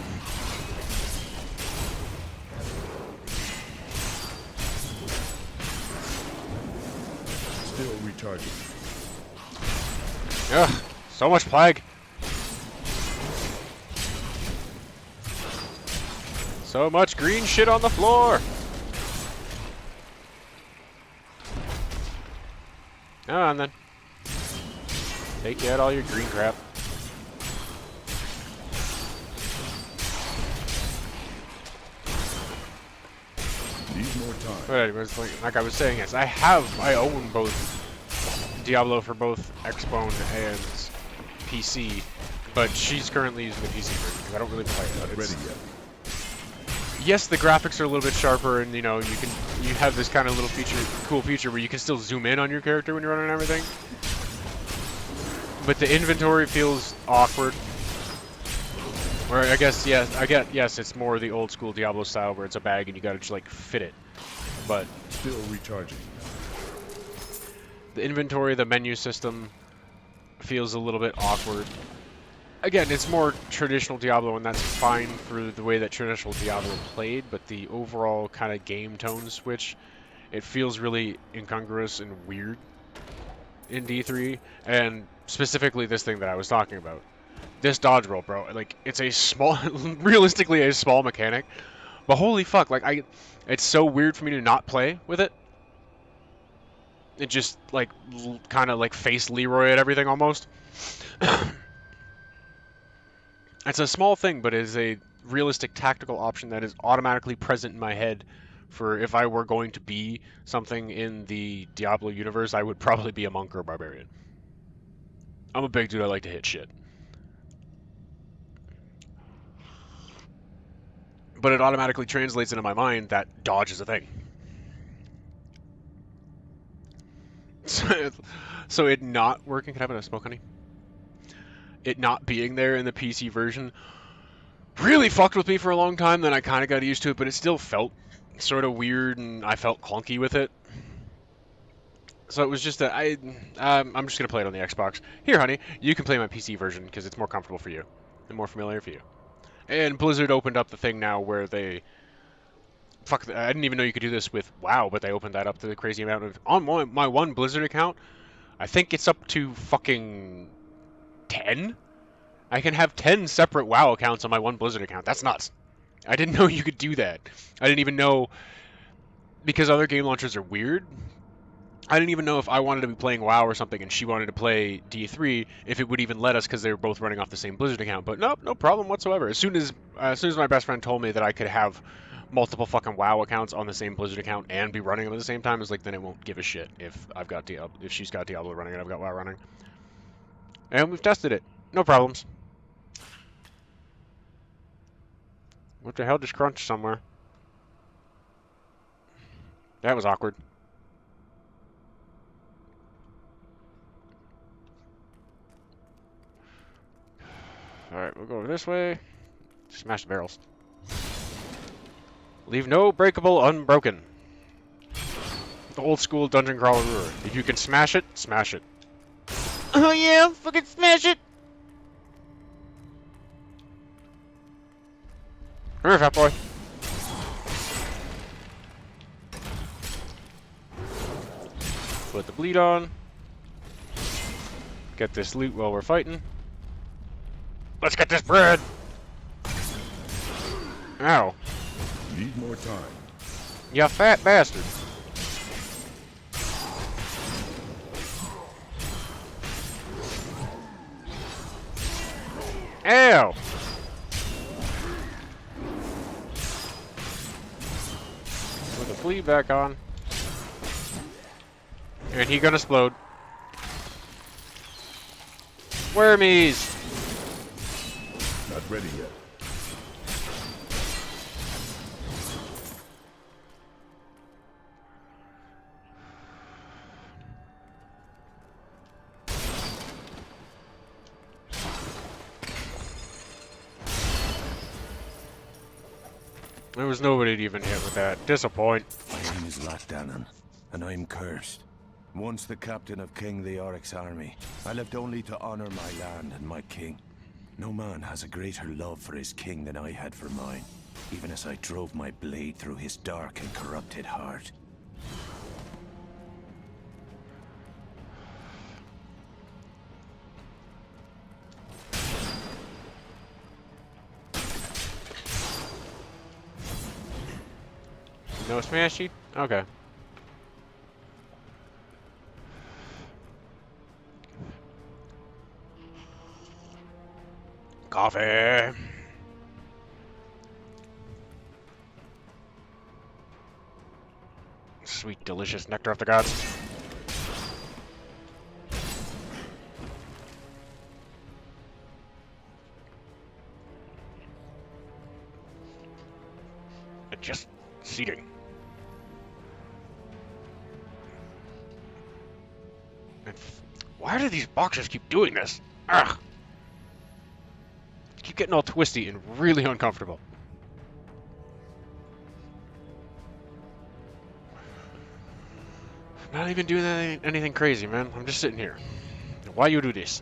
[SPEAKER 2] Still recharging.
[SPEAKER 1] Ugh, so much plague. So much green shit on the floor. Come on then. Take out all your green crap.
[SPEAKER 2] Need more time.
[SPEAKER 1] But anyways, like I was saying, yes, I own both Diablo for both Xbone and PC, but she's currently using the PC version because I don't really play it.
[SPEAKER 2] Not ready yet.
[SPEAKER 1] Yes, the graphics are a little bit sharper, and you have this kind of little cool feature where you can still zoom in on your character when you're running everything. But the inventory feels awkward. Or I guess yes, it's more the old school Diablo style where it's a bag and you gotta just like fit it. But
[SPEAKER 2] still recharging.
[SPEAKER 1] The inventory, the menu system feels a little bit awkward. Again, it's more traditional Diablo, and that's fine for the way that traditional Diablo played, but the overall kind of game tone switch, it feels really incongruous and weird in D3, and specifically this thing that I was talking about. This dodge roll, bro, like, it's a small, realistically a small mechanic, but holy fuck, like, it's so weird for me to not play with it. It just, like, kind of, like, face Leroy at everything, almost. It's a small thing, but it is a realistic tactical option that is automatically present in my head for if I were going to be something in the Diablo universe, I would probably be a monk or a barbarian. I'm a big dude, I like to hit shit. But it automatically translates into my mind that dodge is a thing. So it not working, can I have a smoke, honey? It not being there in the PC version really fucked with me for a long time. Then I kind of got used to it, but it still felt sort of weird, and I felt clunky with it. So it was just that I'm just gonna play it on the Xbox. Here, honey, you can play my PC version because it's more comfortable for you and more familiar for you. And Blizzard opened up the thing now where they I didn't even know you could do this with WoW, but they opened that up to the crazy amount of on my one Blizzard account. I think it's up to fucking 10? I can have 10 separate WoW accounts on my one Blizzard account. That's nuts. I didn't know you could do that. I didn't even know, because other game launchers are weird, I didn't even know if I wanted to be playing WoW or something and she wanted to play D3, if it would even let us because they were both running off the same Blizzard account. But nope, no problem whatsoever. As soon as my best friend told me that I could have multiple fucking WoW accounts on the same Blizzard account and be running them at the same time, it's like then it won't give a shit if if she's got Diablo running and I've got WoW running. And we've tested it. No problems. What the hell just crunched somewhere? That was awkward. Alright, we'll go over this way. Smash the barrels. Leave no breakable unbroken. The old school dungeon crawler rule. If you can smash it, smash it. Oh yeah, fucking smash it! Come here, fat boy. Put the bleed on. Get this loot while we're fighting. Let's get this bread! Ow.
[SPEAKER 4] Need more time.
[SPEAKER 1] You fat bastard. Ow! Put the bleed back on. And he gonna explode. Wormies!
[SPEAKER 4] Not ready yet.
[SPEAKER 1] There was nobody to even hit with that. Disappoint.
[SPEAKER 15] My name is Latdanan, and I'm cursed. Once the captain of King Leoric's army, I lived only to honor my land and my king. No man has a greater love for his king than I had for mine, even as I drove my blade through his dark and corrupted heart.
[SPEAKER 1] No smashy? Okay. Coffee! Sweet, delicious nectar of the gods. Just seating. Why do these boxes keep doing this? Ugh! Keep getting all twisty and really uncomfortable. Not even doing anything crazy, man. I'm just sitting here. Why you do this?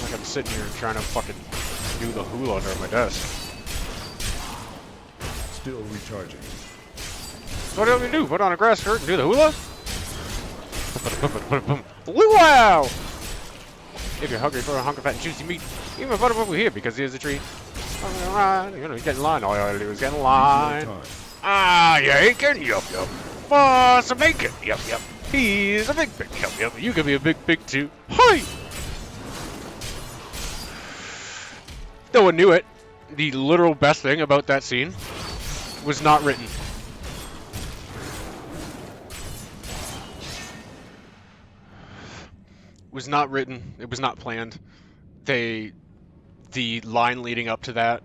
[SPEAKER 1] Like I'm sitting here trying to fucking do the hula under my desk.
[SPEAKER 4] Still recharging.
[SPEAKER 1] What do you want me to do? Put on a grass skirt and do the hula? Wow! If you're hungry for a hunk of fat and juicy meat, even my butter over here because there's a tree. You know, get in line. All you gotta do is get in line. Ah, you aching? Yup, yup. For some bacon? Yup, yup. He's a big pig. Yup, yup. You can be a big pig too. Hi! No one knew it. The literal best thing about that scene was not written. Was not written. It was not planned. The line leading up to that,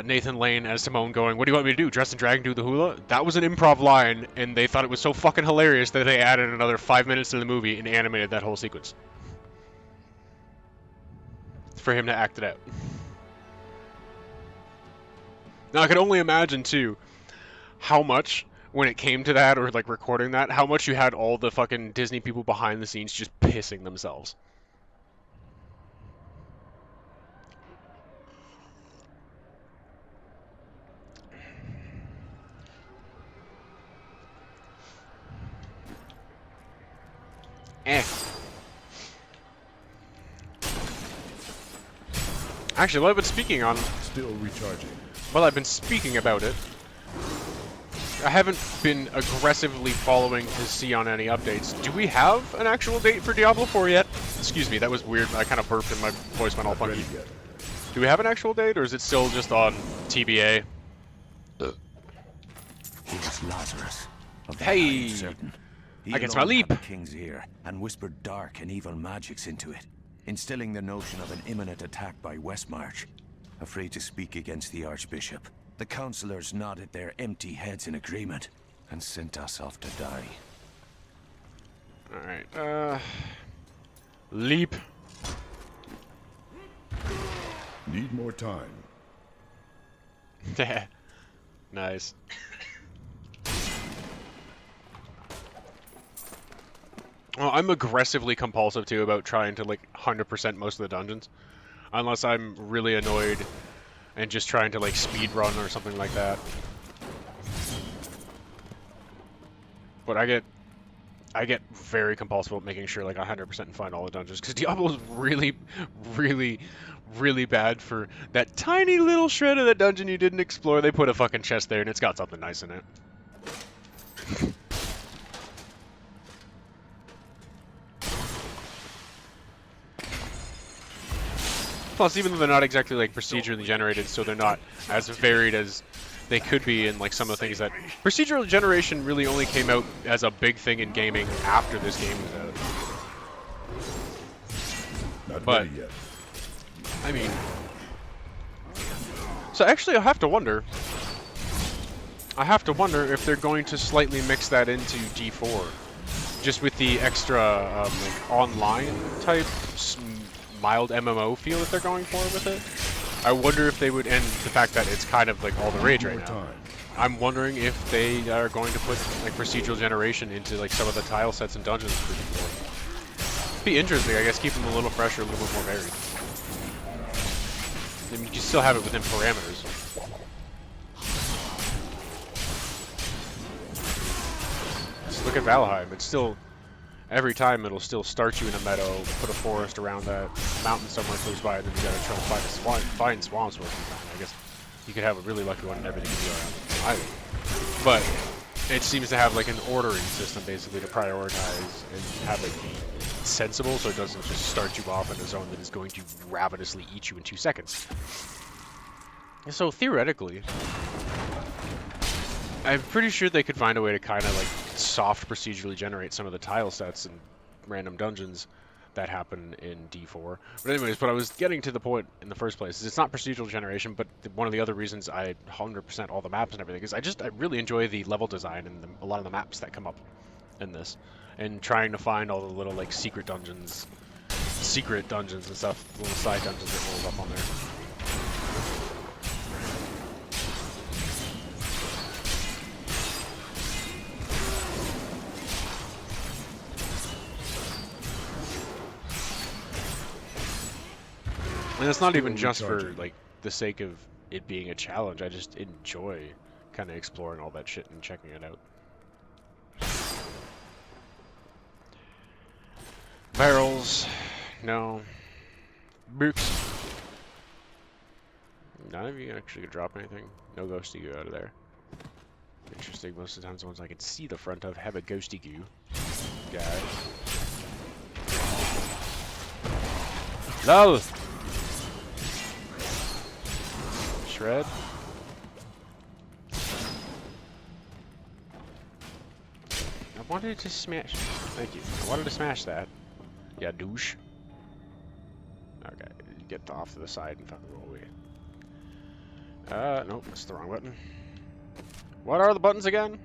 [SPEAKER 1] Nathan Lane as Simone going, "What do you want me to do? Dress and drag and do the hula?" That was an improv line, and they thought it was so fucking hilarious that they added another 5 minutes to the movie and animated that whole sequence for him to act it out. Now I can only imagine too how much, when it came to that, or like recording that, how much you had all the fucking Disney people behind the scenes just pissing themselves. Actually, while I've been speaking on...
[SPEAKER 2] Still recharging.
[SPEAKER 1] While I've been speaking about it, I haven't been aggressively following to see on any updates. Do we have an actual date for Diablo 4 yet? Excuse me, that was weird. I kind of burped and my voice went all funky. Do we have an actual date, or is it still just on TBA?
[SPEAKER 15] It was Lazarus.
[SPEAKER 1] Hey! I can smell leap!
[SPEAKER 15] The king's ear and whispered dark and evil magics into it, instilling the notion of an imminent attack by Westmarch. Afraid to speak against the Archbishop, the councillors nodded their empty heads in agreement and sent us off to die.
[SPEAKER 1] Alright, leap.
[SPEAKER 2] Need more time.
[SPEAKER 1] Nice. Well, I'm aggressively compulsive too about trying to like 100% most of the dungeons, unless I'm really annoyed and just trying to like speed run or something like that. But I get very compulsive about making sure like 100% find all the dungeons, because Diablo is really, really, really bad for that tiny little shred of the dungeon you didn't explore. They put a fucking chest there and it's got something nice in it. Plus, even though they're not exactly like procedurally generated, so they're not as varied as they could be in like some of the things that procedural generation really only came out as a big thing in gaming after this game was out.
[SPEAKER 2] Not
[SPEAKER 1] But
[SPEAKER 2] ready yet.
[SPEAKER 1] I mean, so actually, I have to wonder if they're going to slightly mix that into D4, just with the extra like online type mild MMO feel that they're going for with it. I wonder if they would, and the fact that it's kind of like all the rage right now. I'm wondering if they are going to put like procedural generation into like some of the tile sets and dungeons for D4. Be interesting, I guess. Keep them a little fresher, a little bit more varied. I mean, you can still have it within parameters. Just look at Valheim. It's still, every time it'll still start you in a meadow, put a forest around that mountain somewhere close by, and then you gotta try to find swamps most of the time. I guess you could have a really lucky one and everything can be around either. But it seems to have like an ordering system basically to prioritize and have it be sensible, so it doesn't just start you off in a zone that is going to ravenously eat you in 2 seconds. And so theoretically, I'm pretty sure they could find a way to kind of like soft procedurally generate some of the tile sets and random dungeons that happen in D4. But anyways, what I was getting to the point in the first place is it's not procedural generation, but one of the other reasons I 100% all the maps and everything is I really enjoy the level design and a lot of the maps that come up in this, and trying to find all the little like secret dungeons and stuff, little side dungeons that roll up on there. And it's not even just for like the sake of it being a challenge. I just enjoy kind of exploring all that shit and checking it out. Barrels, no. Books. None of you actually could drop anything. No ghosty goo out of there. Interesting. Most of the times, the ones I can see the front of have a ghosty goo. Guys. LOL! Shred. I wanted to smash. Thank you. I wanted to smash that. Yeah, douche. Okay, get off to the side and fucking roll away. Nope, that's the wrong button. What are the buttons again?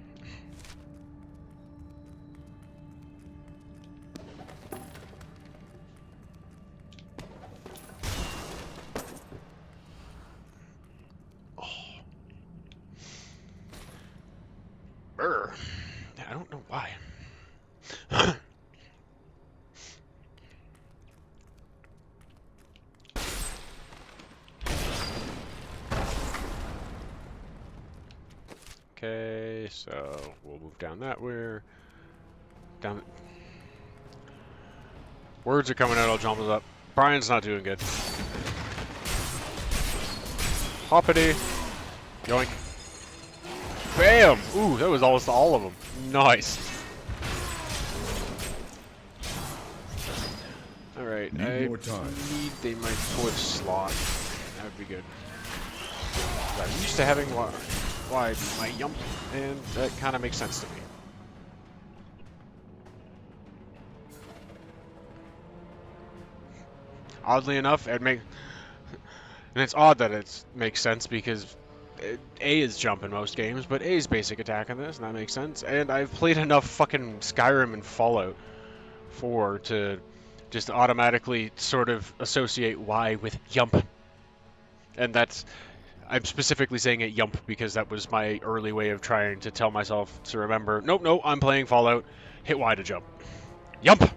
[SPEAKER 1] Brr. I don't know why. Okay, so we'll move down that way. Down. Words are coming out, I'll jump it up. Brian's not doing good. Hoppity. Yoink. Bam! Ooh, that was almost all of them. Nice. Alright, I
[SPEAKER 2] more time.
[SPEAKER 1] need my fourth slot. That would be good. I'm used to having wide my yump, and that kind of makes sense to me. Oddly enough, and it's odd that it makes sense because A is jump in most games, but A is basic attack in this, and that makes sense. And I've played enough fucking Skyrim and Fallout 4 to just automatically sort of associate Y with yump. And I'm specifically saying it yump because that was my early way of trying to tell myself to remember, nope, no, I'm playing Fallout, hit Y to jump. Yump!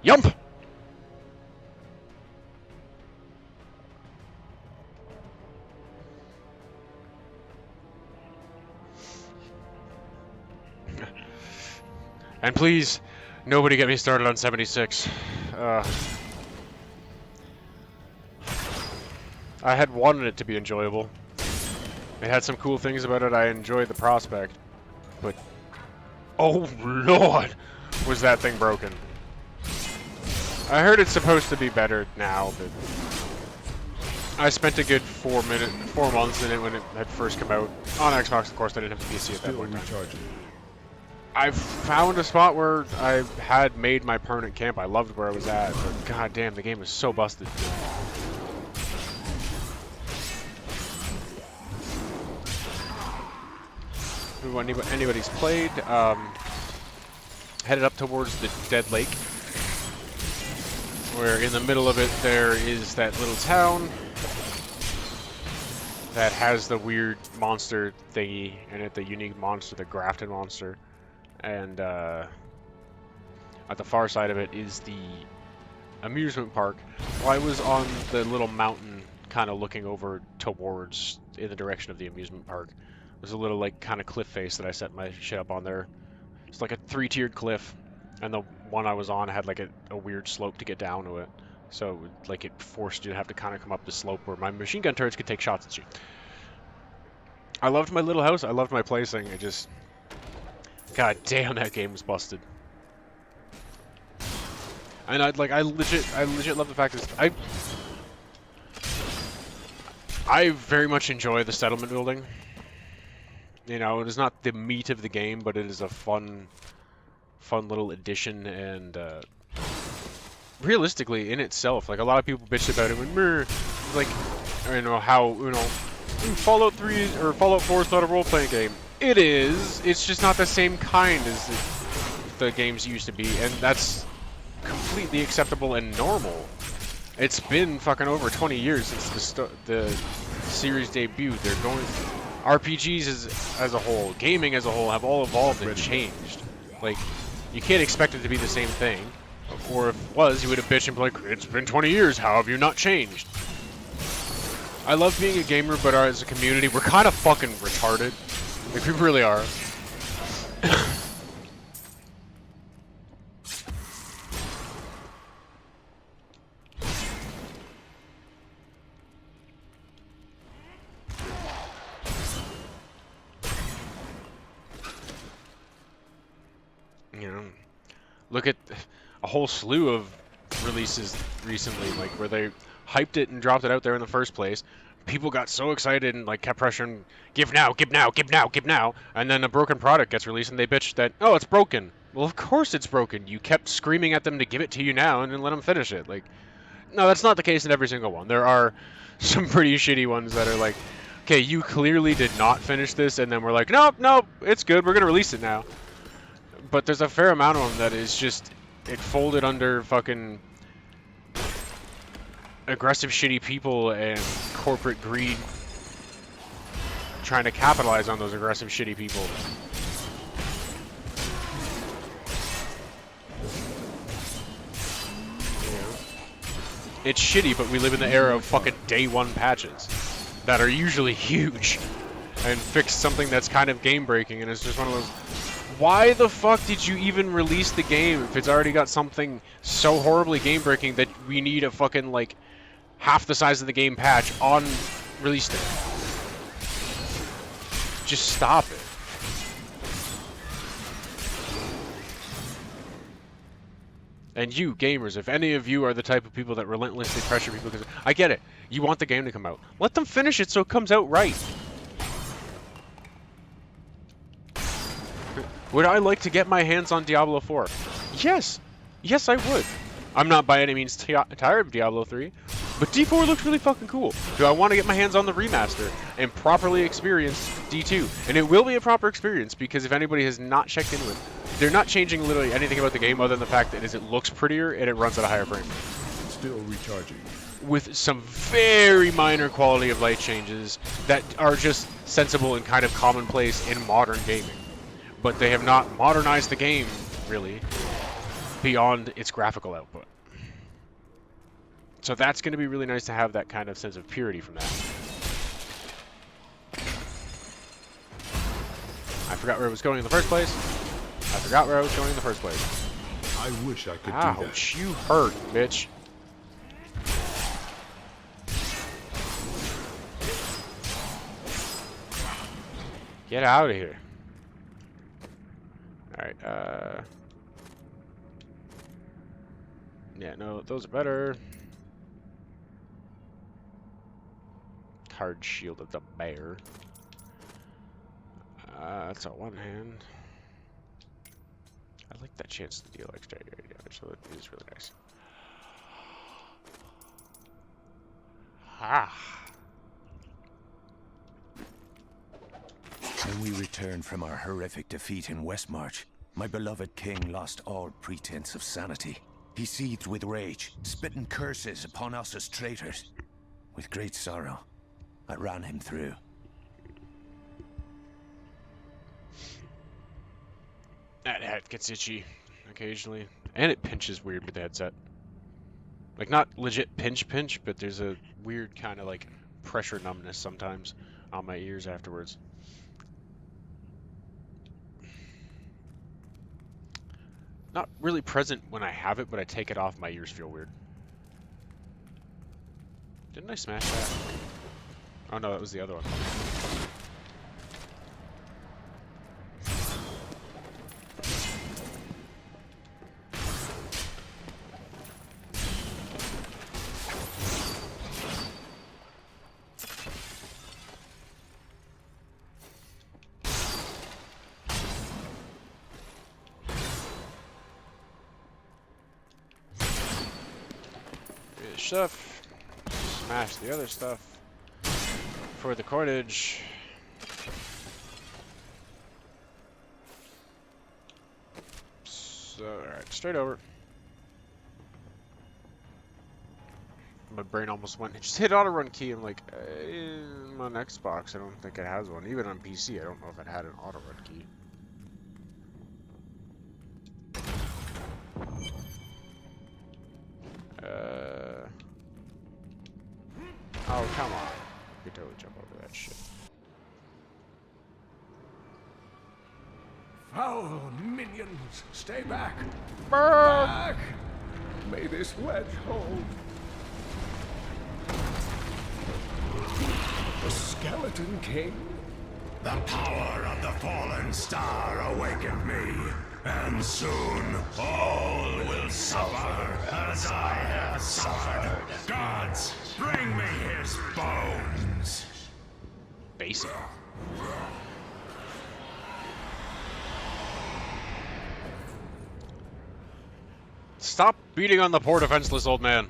[SPEAKER 1] Yump! And please, nobody get me started on 76. I had wanted it to be enjoyable. It had some cool things about it. I enjoyed the prospect. But, oh lord, was that thing broken. I heard it's supposed to be better now, but I spent a good 4 months in it when it had first come out. On Xbox, of course, I didn't have a PC at that point in time. I found a spot where I had made my permanent camp. I loved where I was at, but god damn, the game was so busted. Anybody's played, headed up towards the Dead Lake, where in the middle of it there is that little town that has the weird monster thingy in it, the unique monster, the grafted monster. And at the far side of it is the amusement park. Well, I was on the little mountain kind of looking over towards in the direction of the amusement park. There's a little like kind of cliff face that I set my shit up on there. It's like a 3-tiered cliff, and the one I was on had like a weird slope to get down to it. So like it forced you to have to kind of come up the slope where my machine gun turrets could take shots at you. I loved my little house. I loved my placing. It just, god damn, that game was busted. And I legit love the fact that I very much enjoy the settlement building. You know, it is not the meat of the game, but it is a fun little addition, and realistically, in itself, like a lot of people bitched about it when, like, you know how, you know, Fallout 3 or Fallout 4 is not a role-playing game. It is. It's just not the same kind as the games used to be, and that's completely acceptable and normal. It's been fucking over 20 years since the series debuted. They're going. RPGs as a whole, gaming as a whole, have all evolved and changed. Like, you can't expect it to be the same thing. Or if it was, you would have bitched and be like, it's been 20 years, how have you not changed? I love being a gamer, but as a community, we're kind of fucking retarded. Like, we really are. You know, look at a whole slew of releases recently, like where they hyped it and dropped it out there in the first place. People got so excited and like kept pressuring, give now, give now, give now, give now, and then a broken product gets released and they bitch that, oh, it's broken. Well, of course it's broken. You kept screaming at them to give it to you now and then let them finish it. Like, no, that's not the case in every single one. There are some pretty shitty ones that are like, okay, you clearly did not finish this, and then we're like, nope, nope, it's good, we're gonna release it now. But there's a fair amount of them that is just, it folded under fucking aggressive shitty people and corporate greed trying to capitalize on those aggressive shitty people. Yeah. It's shitty, but we live in the era of fucking day one patches that are usually huge and fix something that's kind of game breaking, and it's just one of those, why the fuck did you even release the game if it's already got something so horribly game-breaking that we need a fucking, like, half the size of the game patch on release day? Just stop it. And you, gamers, if any of you are the type of people that relentlessly pressure people, because I get it, you want the game to come out. Let them finish it so it comes out right. Would I like to get my hands on Diablo 4? Yes. Yes, I would. I'm not by any means tired of Diablo 3, but D4 looks really fucking cool. Do I want to get my hands on the remaster and properly experience D2? And it will be a proper experience, because if anybody has not checked into it, they're not changing literally anything about the game other than the fact that it looks prettier and it runs at a higher frame rate.
[SPEAKER 2] Still recharging.
[SPEAKER 1] With some very minor quality of life changes that are just sensible and kind of commonplace in modern gaming. But they have not modernized the game, really, beyond its graphical output. So that's going to be really nice to have that kind of sense of purity from that. I forgot where I was going in the first place. I forgot where I was going in the first place.
[SPEAKER 8] I wish I could do that.
[SPEAKER 1] Ouch, you hurt, bitch. Get out of here. Alright, yeah, no, those are better. Hard Shield of the Bear. That's on one hand. I like that chance to deal extra area damage, so that is really nice. Ah.
[SPEAKER 15] When we returned from our horrific defeat in Westmarch, my beloved king lost all pretense of sanity. He seethed with rage, spitting curses upon us as traitors. With great sorrow, I ran him through.
[SPEAKER 1] That head gets itchy occasionally, and it pinches weird with the headset. Like, not legit pinch, but there's a weird kind of like pressure numbness sometimes on my ears afterwards. Not really present when I have it, but I take it off, my ears feel weird. Didn't I smash that? Oh no, that was the other one. Stuff. Smash the other stuff for the cordage. So, alright, straight over. My brain almost went, just hit auto run key. I'm like, on Xbox, I don't think it has one. Even on PC, I don't know if it had an auto run key. Oh, come on. You could totally jump over that shit.
[SPEAKER 2] Foul minions, stay back.
[SPEAKER 1] Burn!
[SPEAKER 2] Back! May this wedge hold. The Skeleton King?
[SPEAKER 16] The power of the fallen star awakened me, and soon all will suffer as I have suffered. Gods, bring me his bones.
[SPEAKER 1] Basic. Stop beating on the poor defenseless old man.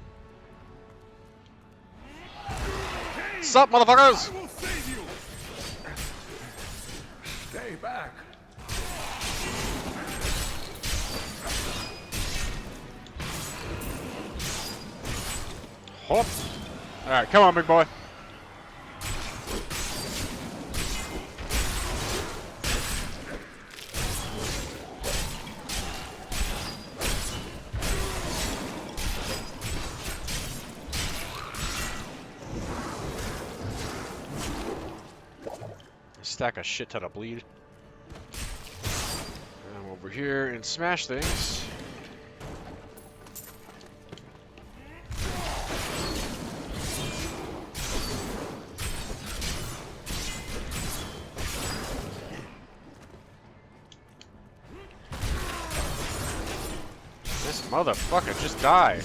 [SPEAKER 1] Stop, motherfuckers!
[SPEAKER 2] I will save you. Stay back.
[SPEAKER 1] Hop. Alright, come on, big boy. Stack a shit ton of bleed. And over here and smash things. This motherfucker, just die.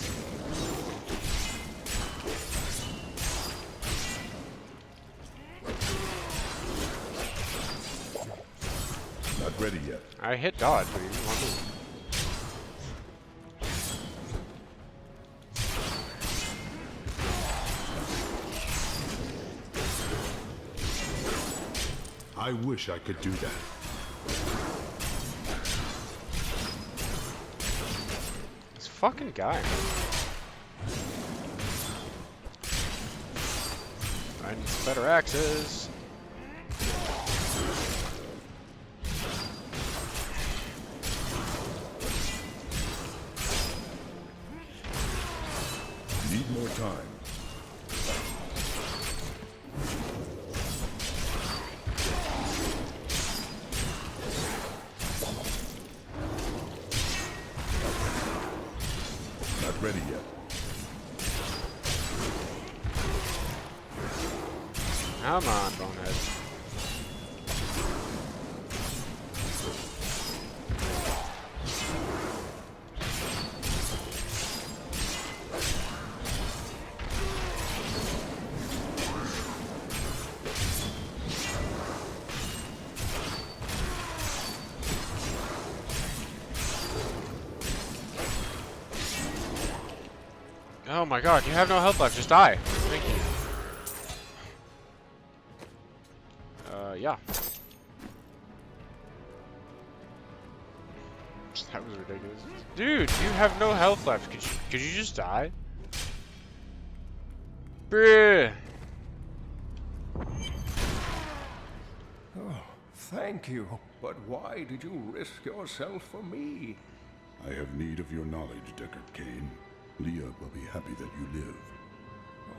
[SPEAKER 16] Not ready yet.
[SPEAKER 1] I hit dodge, but he didn't want to.
[SPEAKER 16] I wish I could do that.
[SPEAKER 1] This fucking guy. I need some better axes.
[SPEAKER 16] Need more time. Not ready yet.
[SPEAKER 1] Come on, bonehead. Oh my god, you have no health left, just die. Thank you. Yeah. That was ridiculous. Dude, you have no health left. Could you just die? Bruh.
[SPEAKER 2] Oh, thank you. But why did you risk yourself for me?
[SPEAKER 16] I have need of your knowledge, Deckard Cain. Leah will be happy that you live.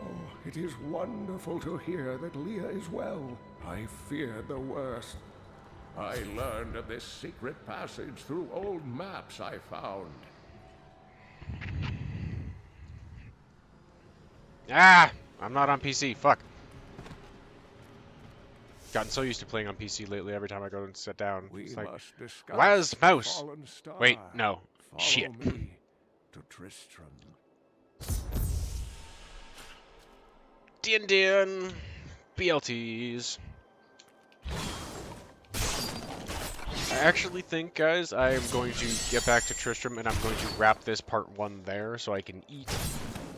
[SPEAKER 2] Oh, it is wonderful to hear that Leah is well. I feared the worst. I learned of this secret passage through old maps I found.
[SPEAKER 1] Ah! I'm not on PC. Fuck. Gotten so used to playing on PC lately. Every time I go and sit down, it's like, where's mouse? Wait, no. Shit.
[SPEAKER 2] Me to Tristram.
[SPEAKER 1] Din BLTs. I actually think, guys, I am going to get back to Tristram and I'm going to wrap this part 1 there so I can eat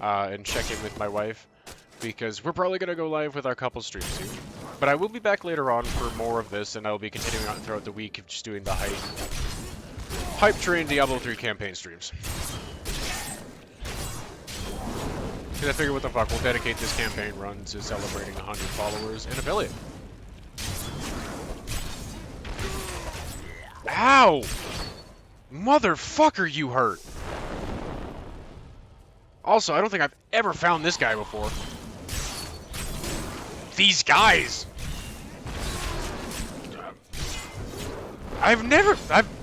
[SPEAKER 1] and check in with my wife, because we're probably going to go live with our couple stream soon. But I will be back later on for more of this, and I'll be continuing on throughout the week of just doing the hype train Diablo 3 campaign streams. Because I figure, what the fuck, we'll dedicate this campaign run to celebrating 100 followers and affiliate. Ow! Motherfucker, you hurt! Also, I don't think I've ever found this guy before. These guys!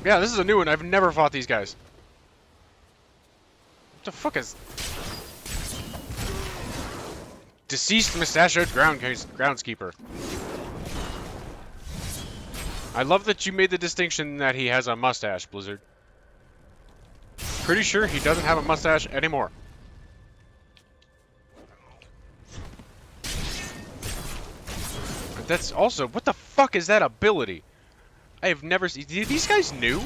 [SPEAKER 1] Yeah, this is a new one. I've never fought these guys. What the fuck is... Deceased mustachioed groundskeeper. I love that you made the distinction that he has a mustache, Blizzard. Pretty sure he doesn't have a mustache anymore. But that's also... What the fuck is that ability? I have never seen... These guys new?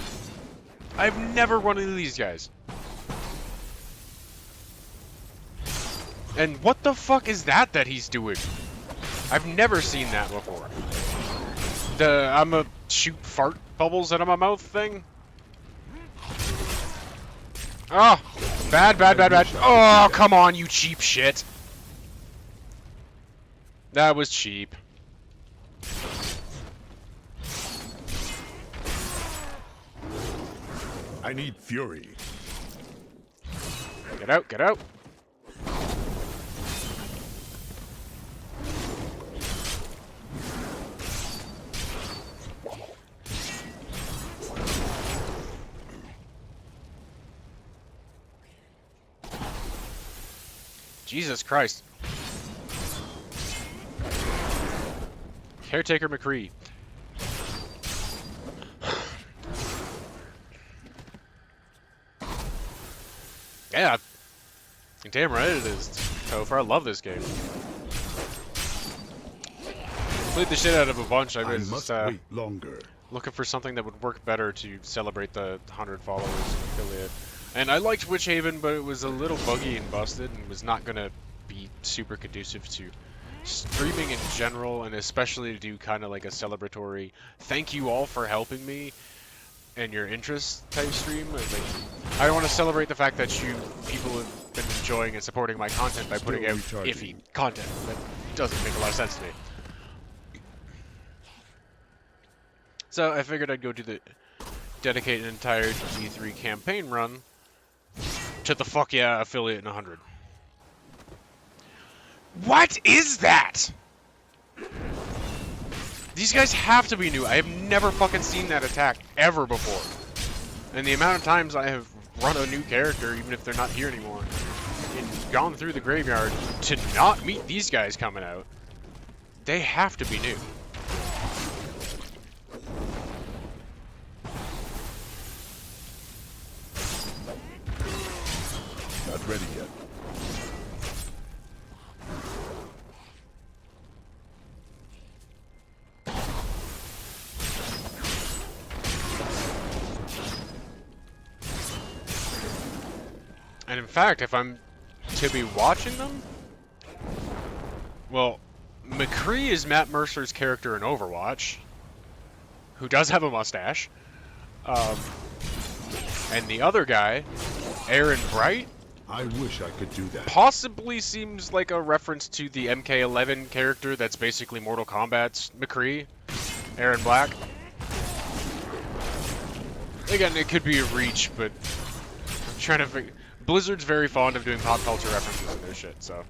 [SPEAKER 1] I've never run into these guys. And what the fuck is that he's doing? I've never seen that before. The I'ma shoot fart bubbles out of my mouth thing. Oh, bad. Oh, come on, you cheap shit. That was cheap.
[SPEAKER 16] I need fury.
[SPEAKER 1] Get out, get out. Jesus Christ. Caretaker McCree. Yeah. Damn right it is, Topher. I love this game. Played the shit out of a bunch. I was
[SPEAKER 16] must
[SPEAKER 1] just,
[SPEAKER 16] wait longer.
[SPEAKER 1] looking for something that would work better to celebrate the 100 followers affiliate. And I liked Witchhaven, but it was a little buggy and busted and was not going to be super conducive to streaming in general, and especially to do kind of like a celebratory thank you all for helping me and your interest type stream. Like, I want to celebrate the fact that people have been enjoying and supporting my content by putting out iffy content. That doesn't make a lot of sense to me. So I figured I'd go dedicate an entire D3 campaign run to the fuck yeah affiliate in 100. What is that? These guys have to be new. I have never fucking seen that attack ever before. And the amount of times I have run a new character, even if they're not here anymore, and gone through the graveyard to not meet these guys coming out, they have to be new.
[SPEAKER 16] Not ready yet.
[SPEAKER 1] And in fact, if I'm to be watching them, well, McCree is Matt Mercer's character in Overwatch, who does have a mustache. And the other guy, Aaron Bright,
[SPEAKER 16] I wish I could do that.
[SPEAKER 1] possibly seems like a reference to the MK11 character that's basically Mortal Kombat's McCree, Aaron Black. Again, it could be a reach, but I'm trying to figure... Blizzard's very fond of doing pop culture references in their shit, so...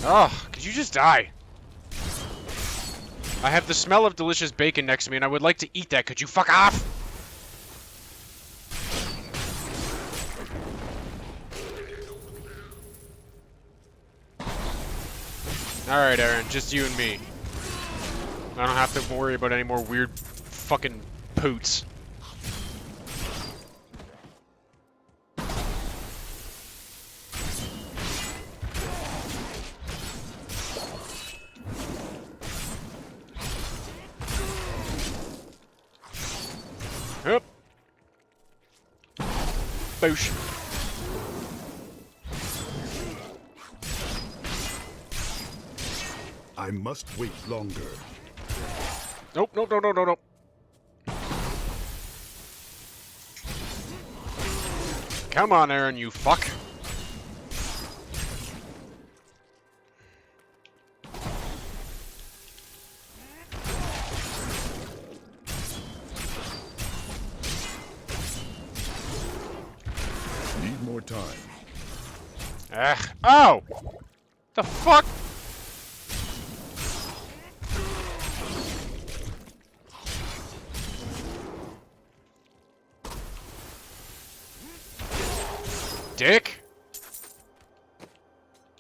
[SPEAKER 1] Oh, could you just die? I have the smell of delicious bacon next to me, and I would like to eat that. Could you fuck off? Alright, Aaron, just you and me. I don't have to worry about any more weird fucking poots. Yep. Boosh.
[SPEAKER 16] I must wait longer.
[SPEAKER 1] Nope, nope, nope, nope, nope, nope. Come on, Aaron, you fuck.
[SPEAKER 16] Need more time.
[SPEAKER 1] Ugh. Oh! The fuck? Dick?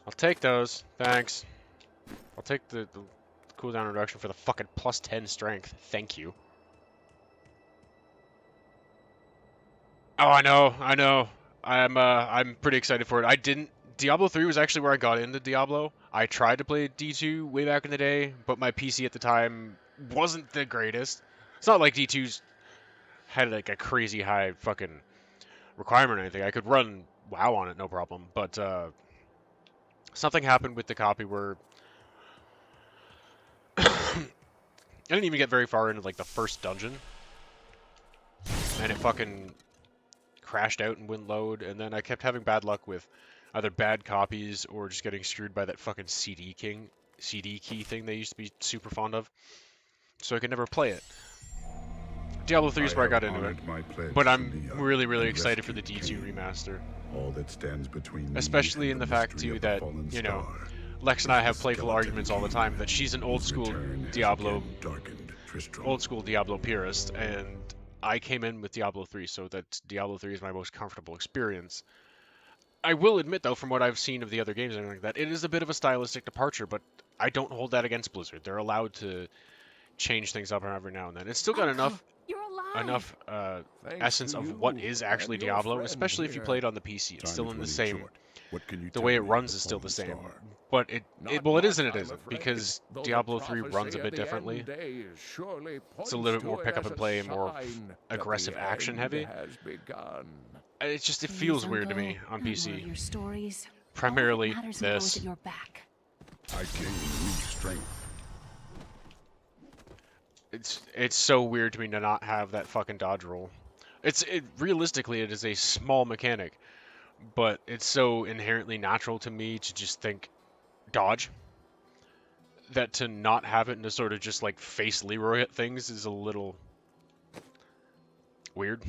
[SPEAKER 1] I'll take those. Thanks. I'll take the cooldown reduction for the fucking plus 10 strength. Thank you. Oh, I know. I'm pretty excited for it. Diablo 3 was actually where I got into Diablo. I tried to play D2 way back in the day, but my PC at the time wasn't the greatest. It's not like D2's had like a crazy high fucking requirement or anything. I could run WoW on it, no problem. But something happened with the copy where I didn't even get very far into like the first dungeon, and it fucking crashed out and wouldn't load. And then I kept having bad luck with either bad copies or just getting screwed by that fucking CD key thing they used to be super fond of. So I could never play it. Diablo 3 is where I got into it, but I'm really, really excited for the D2 remaster.
[SPEAKER 16] All that stands between
[SPEAKER 1] especially in the fact too that, you know, Lex and I have playful arguments all the time that she's an old school Diablo purist, and I came in with Diablo 3, so that Diablo 3 is my most comfortable experience. I will admit, though, from what I've seen of the other games and everything like that, it is a bit of a stylistic departure, but I don't hold that against Blizzard. They're allowed to change things up every now and then. It's still got enough.
[SPEAKER 10] You're alive.
[SPEAKER 1] enough
[SPEAKER 2] Thanks
[SPEAKER 1] essence
[SPEAKER 2] to
[SPEAKER 1] of
[SPEAKER 2] you
[SPEAKER 1] what is actually
[SPEAKER 2] and your
[SPEAKER 1] Diablo,
[SPEAKER 2] friend
[SPEAKER 1] especially if you
[SPEAKER 2] here.
[SPEAKER 1] play it on the PC. It's
[SPEAKER 17] Time
[SPEAKER 1] still
[SPEAKER 17] is
[SPEAKER 1] in the
[SPEAKER 17] running
[SPEAKER 1] same.
[SPEAKER 17] short. What can you
[SPEAKER 1] The
[SPEAKER 17] tell
[SPEAKER 1] way it
[SPEAKER 17] me of
[SPEAKER 1] runs
[SPEAKER 17] the
[SPEAKER 1] is still the
[SPEAKER 17] Fallen
[SPEAKER 1] same,
[SPEAKER 17] Star?
[SPEAKER 1] but it
[SPEAKER 2] Not
[SPEAKER 1] well, it is
[SPEAKER 2] much,
[SPEAKER 1] and it
[SPEAKER 2] I'm
[SPEAKER 1] isn't,
[SPEAKER 2] afraid,
[SPEAKER 1] because
[SPEAKER 2] though the
[SPEAKER 1] Diablo 3
[SPEAKER 2] prophecy
[SPEAKER 1] runs a
[SPEAKER 2] of
[SPEAKER 1] bit
[SPEAKER 2] the
[SPEAKER 1] differently.
[SPEAKER 2] end days surely
[SPEAKER 1] It's a
[SPEAKER 2] points
[SPEAKER 1] little bit
[SPEAKER 2] to
[SPEAKER 1] more
[SPEAKER 2] it
[SPEAKER 1] pick up
[SPEAKER 2] as
[SPEAKER 1] and
[SPEAKER 2] a
[SPEAKER 1] play, more
[SPEAKER 2] sign that
[SPEAKER 1] aggressive
[SPEAKER 2] the
[SPEAKER 1] action
[SPEAKER 2] end
[SPEAKER 1] heavy.
[SPEAKER 2] has begun.
[SPEAKER 1] It
[SPEAKER 10] Please,
[SPEAKER 1] feels weird to
[SPEAKER 10] Uncle,
[SPEAKER 1] me on
[SPEAKER 10] not more of
[SPEAKER 1] PC.
[SPEAKER 10] your stories. All that
[SPEAKER 1] Primarily
[SPEAKER 10] matters now is
[SPEAKER 1] this.
[SPEAKER 10] that you're back.
[SPEAKER 17] I gain new strength.
[SPEAKER 1] It's so weird to me to not have that fucking dodge roll. Realistically it is a small mechanic, but it's so inherently natural to me to just think dodge that to not have it and to sort of just like face Leroy at things is a little weird.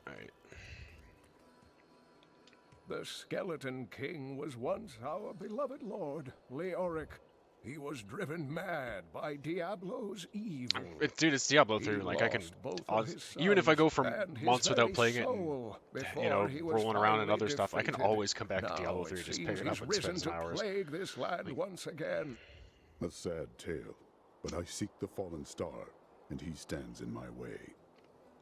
[SPEAKER 1] Right.
[SPEAKER 2] The Skeleton King was once our beloved lord, Leoric. He was driven mad by Diablo's evil.
[SPEAKER 1] Dude, it's Diablo 3.
[SPEAKER 2] He
[SPEAKER 1] Like I can,
[SPEAKER 2] lost both of his
[SPEAKER 1] even if I go
[SPEAKER 2] sons
[SPEAKER 1] for
[SPEAKER 2] and his
[SPEAKER 1] months without
[SPEAKER 2] very
[SPEAKER 1] playing it,
[SPEAKER 2] soul
[SPEAKER 1] and,
[SPEAKER 2] before he was
[SPEAKER 1] rolling around and
[SPEAKER 2] finally
[SPEAKER 1] other stuff, I can
[SPEAKER 2] defeated.
[SPEAKER 1] always come back to
[SPEAKER 2] Now
[SPEAKER 1] Diablo
[SPEAKER 2] it
[SPEAKER 1] 3, just
[SPEAKER 2] seems
[SPEAKER 1] pick it up
[SPEAKER 2] he's
[SPEAKER 1] and spend
[SPEAKER 2] risen
[SPEAKER 1] some
[SPEAKER 2] to
[SPEAKER 1] hours.
[SPEAKER 2] plague this land once again.
[SPEAKER 17] A sad tale, but I seek the Fallen Star, and he stands in my way.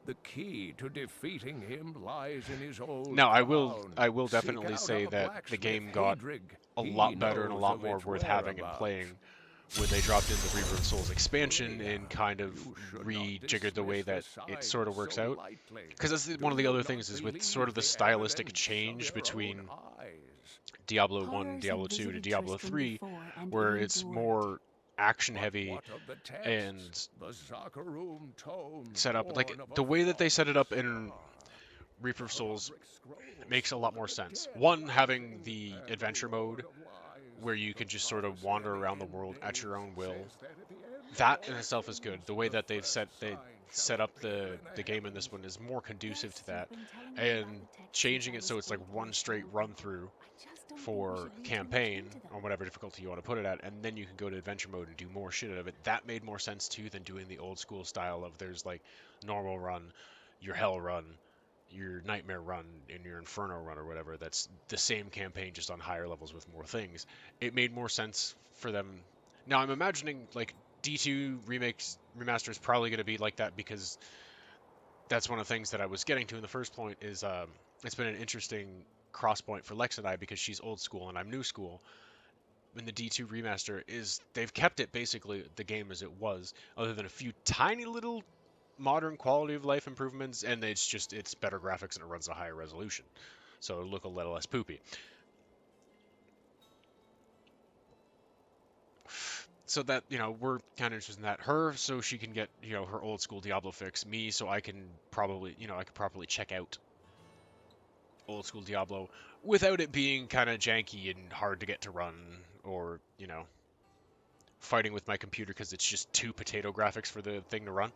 [SPEAKER 2] The key to defeating him lies in his old
[SPEAKER 1] Now, I
[SPEAKER 2] crown.
[SPEAKER 1] will
[SPEAKER 2] Seek
[SPEAKER 1] definitely
[SPEAKER 2] out
[SPEAKER 1] say
[SPEAKER 2] our
[SPEAKER 1] that the
[SPEAKER 2] blacksmith,
[SPEAKER 1] game got
[SPEAKER 2] Hadrig.
[SPEAKER 1] a
[SPEAKER 2] He
[SPEAKER 1] lot better and a
[SPEAKER 2] knows
[SPEAKER 1] lot
[SPEAKER 2] of
[SPEAKER 1] more
[SPEAKER 2] its
[SPEAKER 1] worth having and
[SPEAKER 2] whereabouts.
[SPEAKER 1] playing when they dropped in the Reaver of Souls expansion and kind of rejiggered the way that it sort of works out. Because that's one of the other things is with sort of the stylistic change between Diablo 1 and Diablo 2 to Diablo 3, where it's more action heavy and set up. Like, the way that they set it up in Reaper of Souls makes a lot more sense. One, having the adventure mode where you can just sort of wander around the world at your own will. That in itself is good. The way that they set up the game in this one is more conducive to that. And changing it so it's like one straight run through for campaign on whatever difficulty you want to put it at, and then you can go to adventure mode and do more shit out of it. That made more sense too than doing the old school style of there's like normal run, your hell run, your nightmare run, and your inferno run or whatever. That's the same campaign just on higher levels with more things. It made more sense for them. Now I'm imagining like D2 remaster is probably going to be like that, because that's one of the things that I was getting to in the first point is it's been an interesting cross point for Lex and I, because she's old school and I'm new school. In the D2 remaster is they've kept it basically the game as it was, other than a few tiny little modern quality of life improvements, and it's better graphics and it runs a higher resolution, so it'll look a little less poopy. So that, we're kind of interested in that. Her, so she can get, her old school Diablo fix. Me, so I can probably, I can properly check out old school Diablo without it being kind of janky and hard to get to run, or, fighting with my computer because it's just too potato graphics for the thing to run.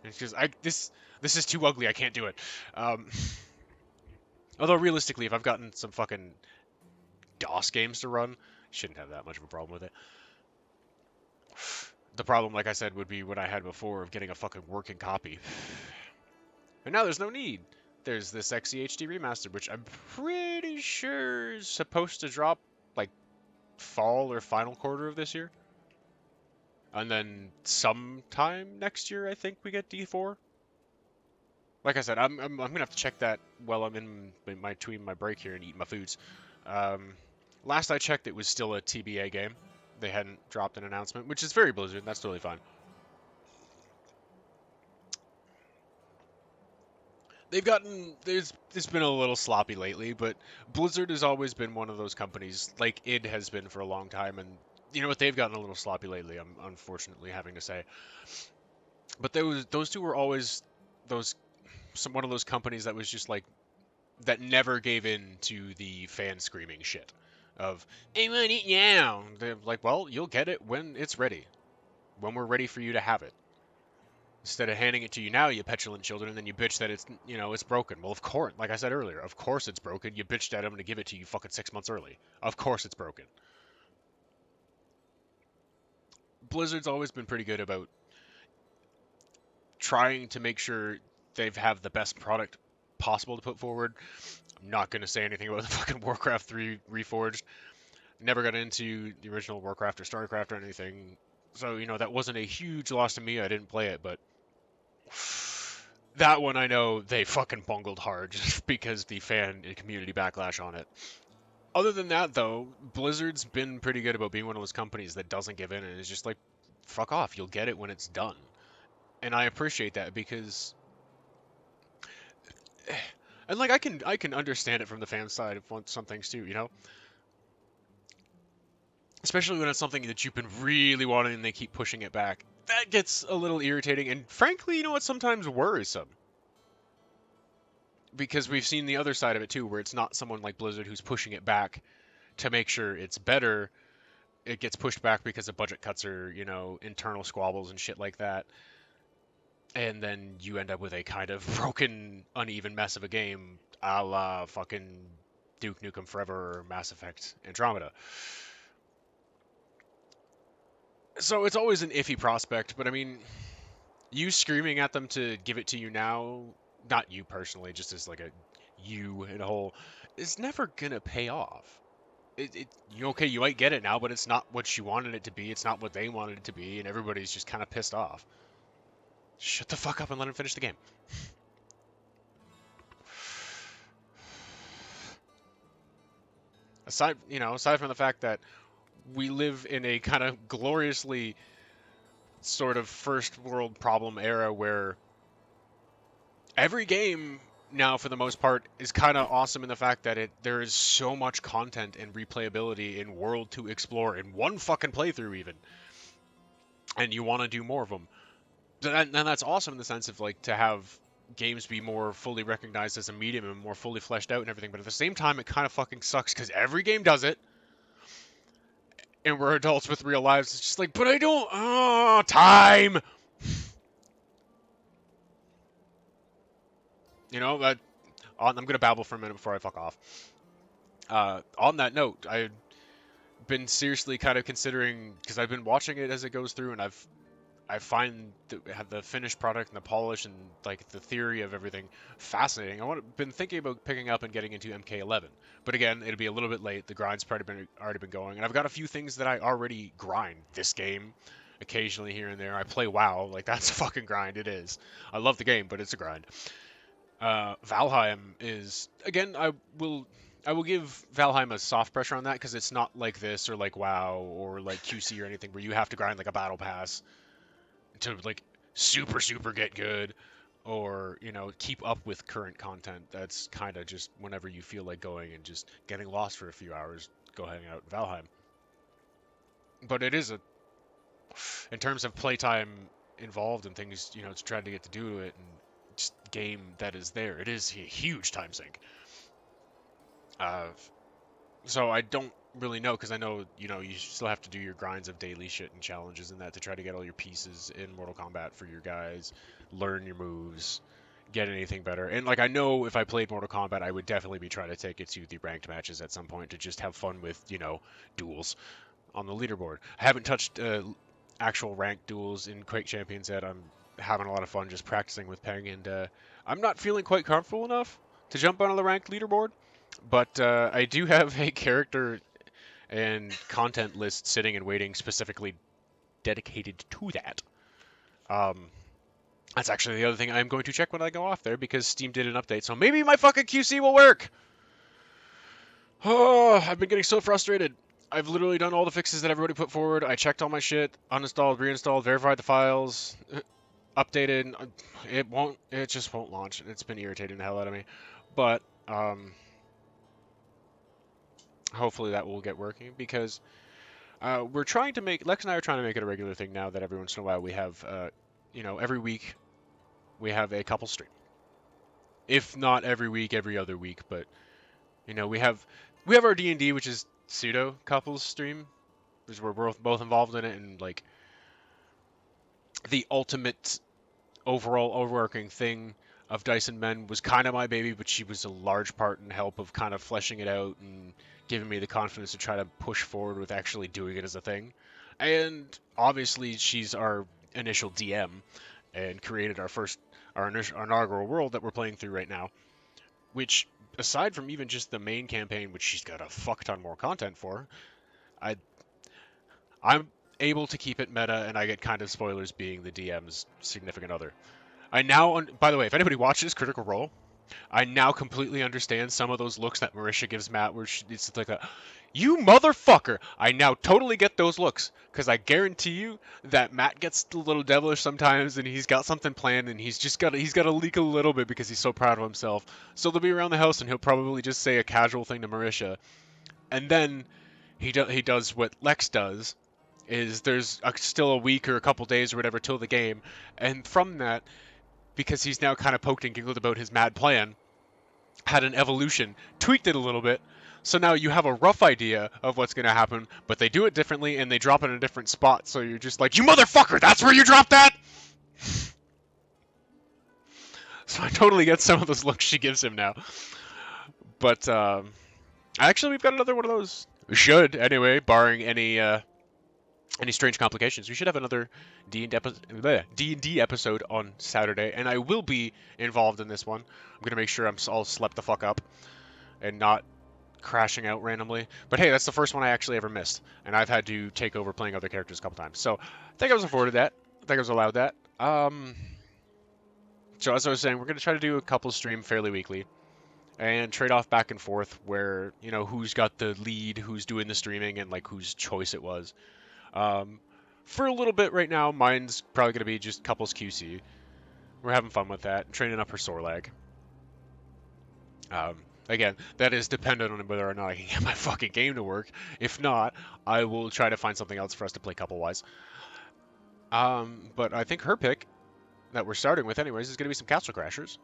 [SPEAKER 1] It's just this is too ugly. I can't do it. Although realistically, if I've gotten some fucking DOS games to run, I shouldn't have that much of a problem with it. The problem, like I said, would be what I had before of getting a fucking working copy. And now there's no need. There's this XEHD remaster, which I'm pretty sure is supposed to drop like fall or final quarter of this year. And then sometime next year, I think we get D4. Like I said, I'm gonna have to check that while I'm in between my break here and eat my foods. Last I checked, it was still a TBA game. They hadn't dropped an announcement, which is very Blizzard. That's totally fine. It's been a little sloppy lately, but Blizzard has always been one of those companies, like id has been for a long time, and you know what, they've gotten a little sloppy lately, I'm unfortunately having to say. But those two were always one of those companies that was just like, that never gave in to the fan screaming shit of, I want it now. They're like, well, you'll get it when it's ready, when we're ready for you to have it. Instead of handing it to you now, you petulant children, and then you bitch that it's broken. Well, of course, like I said earlier, of course it's broken. You bitched at them to give it to you fucking 6 months early. Of course it's broken. Blizzard's always been pretty good about trying to make sure they have the best product possible to put forward. I'm not going to say anything about the fucking Warcraft 3 Reforged. Never got into the original Warcraft or Starcraft or anything. So, you know, that wasn't a huge loss to me. I didn't play it, but that one I know they fucking bungled hard just because the fan and community backlash on it. Other than that, though, Blizzard's been pretty good about being one of those companies that doesn't give in and is just like, fuck off, you'll get it when it's done. And I appreciate that because, and like I can understand it from the fan side of some things too, you know, especially when it's something that you've been really wanting and they keep pushing it back. That gets a little irritating, and frankly, you know what, sometimes worrisome. Because we've seen the other side of it too, where it's not someone like Blizzard who's pushing it back to make sure it's better. It gets pushed back because of budget cuts or, you know, internal squabbles and shit like that. And then you end up with a kind of broken, uneven mess of a game, a la fucking Duke Nukem Forever or Mass Effect Andromeda. So it's always an iffy prospect, but I mean, you screaming at them to give it to you now, not you personally, just as like a you in a whole, is never gonna pay off. Okay, you might get it now, but it's not what you wanted it to be. It's not what they wanted it to be, and everybody's just kind of pissed off. Shut the fuck up and let him finish the game. Aside from the fact that we live in a kind of gloriously sort of first world problem era where every game now, for the most part, is kind of awesome in the fact that there is so much content and replayability and world to explore in one fucking playthrough even, and you want to do more of them. And that's awesome in the sense of like to have games be more fully recognized as a medium and more fully fleshed out and everything. But at the same time, it kind of fucking sucks because every game does it, and we're adults with real lives. It's just like, but I don't. Oh, time. You know, I'm going to babble for a minute before I fuck off. On that note, I've been seriously kind of considering, because I've been watching it as it goes through, and I find the finished product and the polish and like the theory of everything fascinating. Been thinking about picking up and getting into MK11, but again, it'll be a little bit late. The grind's already been going, and I've got a few things that I already grind this game. Occasionally here and there, I play WoW. Like that's a fucking grind. It is. I love the game, but it's a grind. Valheim is, again, I will give Valheim a soft pressure on that because it's not like this or like WoW or like QC or anything where you have to grind like a battle pass to like super get good or, you know, keep up with current content. That's kind of just whenever you feel like going and just getting lost for a few hours, go hang out in Valheim. But it is in terms of playtime involved and things, you know, it's trying to get to do it and game that is there. It is a huge time sink. So I don't really know because I know, you know, you still have to do your grinds of daily shit and challenges and that to try to get all your pieces in Mortal Kombat for your guys, learn your moves, get anything better. And like I know if I played Mortal Kombat, I would definitely be trying to take it to the ranked matches at some point to just have fun with, you know, duels on the leaderboard. I haven't touched actual ranked duels in Quake Champions yet. I'm having a lot of fun just practicing with Peng, and I'm not feeling quite comfortable enough to jump onto the ranked leaderboard, but I do have a character and content list sitting and waiting specifically dedicated to that. That's actually the other thing I'm going to check when I go off there because Steam did an update, so maybe my fucking QC will work! Oh, I've been getting so frustrated. I've literally done all the fixes that everybody put forward. I checked all my shit, uninstalled, reinstalled, verified the files, updated. It just won't launch. It's been irritating the hell out of me. But hopefully that will get working because we're trying to make, Lex and I are trying to make it a regular thing now that every once in a while we have, you know, every week we have a couple stream. If not every week, every other week, but you know, we have our D&D, which is pseudo couples stream, because we're both involved in it, and like the ultimate overall overarching thing of Dice and Men was kind of my baby, but she was a large part and help of kind of fleshing it out and giving me the confidence to try to push forward with actually doing it as a thing. And obviously she's our initial DM and created our inaugural world that we're playing through right now, which aside from even just the main campaign, which she's got a fuck ton more content for, I'm able to keep it meta, and I get kind of spoilers being the DM's significant other. I now, by the way, if anybody watches Critical Role, I now completely understand some of those looks that Marisha gives Matt, where it's like a, "You motherfucker!" I now totally get those looks, because I guarantee you that Matt gets a little devilish sometimes, and he's got something planned, and he's got to leak a little bit because he's so proud of himself. So they'll be around the house, and he'll probably just say a casual thing to Marisha, and then he does what Lex does, is there's still a week or a couple days or whatever till the game, and from that, because he's now kind of poked and giggled about his mad plan, had an evolution, tweaked it a little bit, so now you have a rough idea of what's going to happen, but they do it differently and they drop it in a different spot, so you're just like, "You motherfucker, that's where you dropped that?" So I totally get some of those looks she gives him now. But actually, we've got another one of those. We should, anyway, barring any strange complications. We should have another D&D episode on Saturday, and I will be involved in this one. I'm going to make sure I'm all slept the fuck up and not crashing out randomly. But hey, that's the first one I actually ever missed, and I've had to take over playing other characters a couple times. So I think I was afforded that. I think I was allowed that. So as I was saying, we're going to try to do a couple stream fairly weekly and trade off back and forth where, you know, who's got the lead, who's doing the streaming, and like whose choice it was. For a little bit right now, mine's probably going to be just couples QC. We're having fun with that, training up her sore leg. Again, that is dependent on whether or not I can get my fucking game to work. If not, I will try to find something else for us to play couple-wise. But I think her pick, that we're starting with anyways, is going to be some Castle Crashers.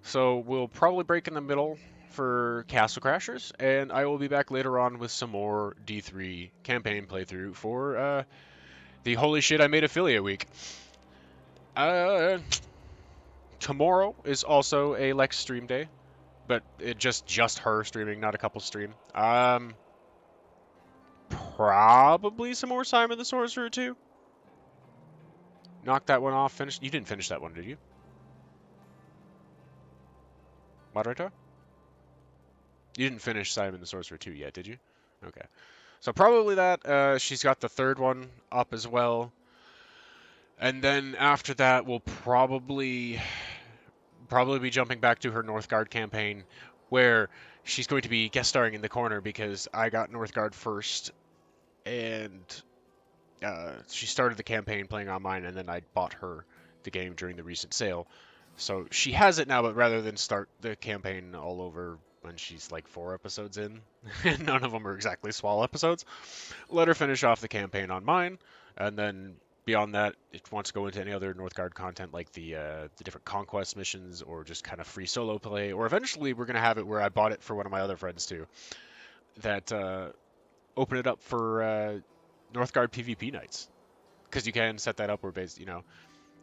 [SPEAKER 1] So we'll probably break in the middle for Castle Crashers, and I will be back later on with some more D3 campaign playthrough for the Holy Shit I Made Affiliate Week. Tomorrow is also a Lex stream day, but it just her streaming, not a couple stream. Probably some more Simon the Sorcerer too. Knock that one off. Finish. You didn't finish that one, did you? Moderator? You didn't finish Simon the Sorcerer 2 yet, did you? Okay. So probably that. She's got the third one up as well. And then after that, we'll probably be jumping back to her Northgard campaign, where she's going to be guest starring in the corner because I got Northgard first, and she started the campaign playing on mine, and then I bought her the game during the recent sale. So she has it now, but rather than start the campaign all over when she's like 4 episodes in, and none of them are exactly Swall episodes, let her finish off the campaign on mine, and then beyond that, if it wants to go into any other Northgard content like the different conquest missions or just kind of free solo play, or eventually we're going to have it where I bought it for one of my other friends too, that open it up for Northgard PvP nights, because you can set that up where based, you know,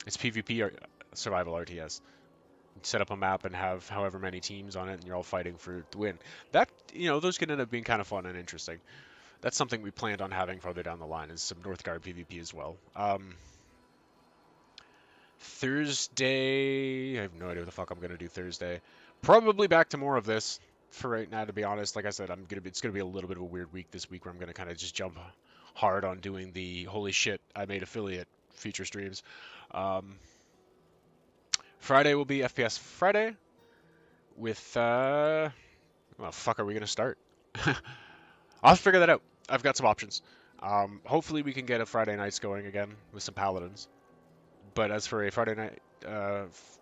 [SPEAKER 1] it's PvP or survival RTS. Set up a map and have however many teams on it, and you're all fighting for the win. That, you know, those can end up being kind of fun and interesting. That's something we planned on having further down the line, is some Northgard PvP as well. Thursday, I have no idea what the fuck I'm gonna do Thursday. Probably back to more of this for right now, to be honest. Like I said, it's gonna be a little bit of a weird week this week where I'm gonna kind of just jump hard on doing the Holy Shit I Made Affiliate feature streams. Friday will be FPS Friday with, well, fuck, are we going to start? I'll figure that out. I've got some options. Hopefully we can get a Friday nights going again with some Paladins. But as for a Friday night,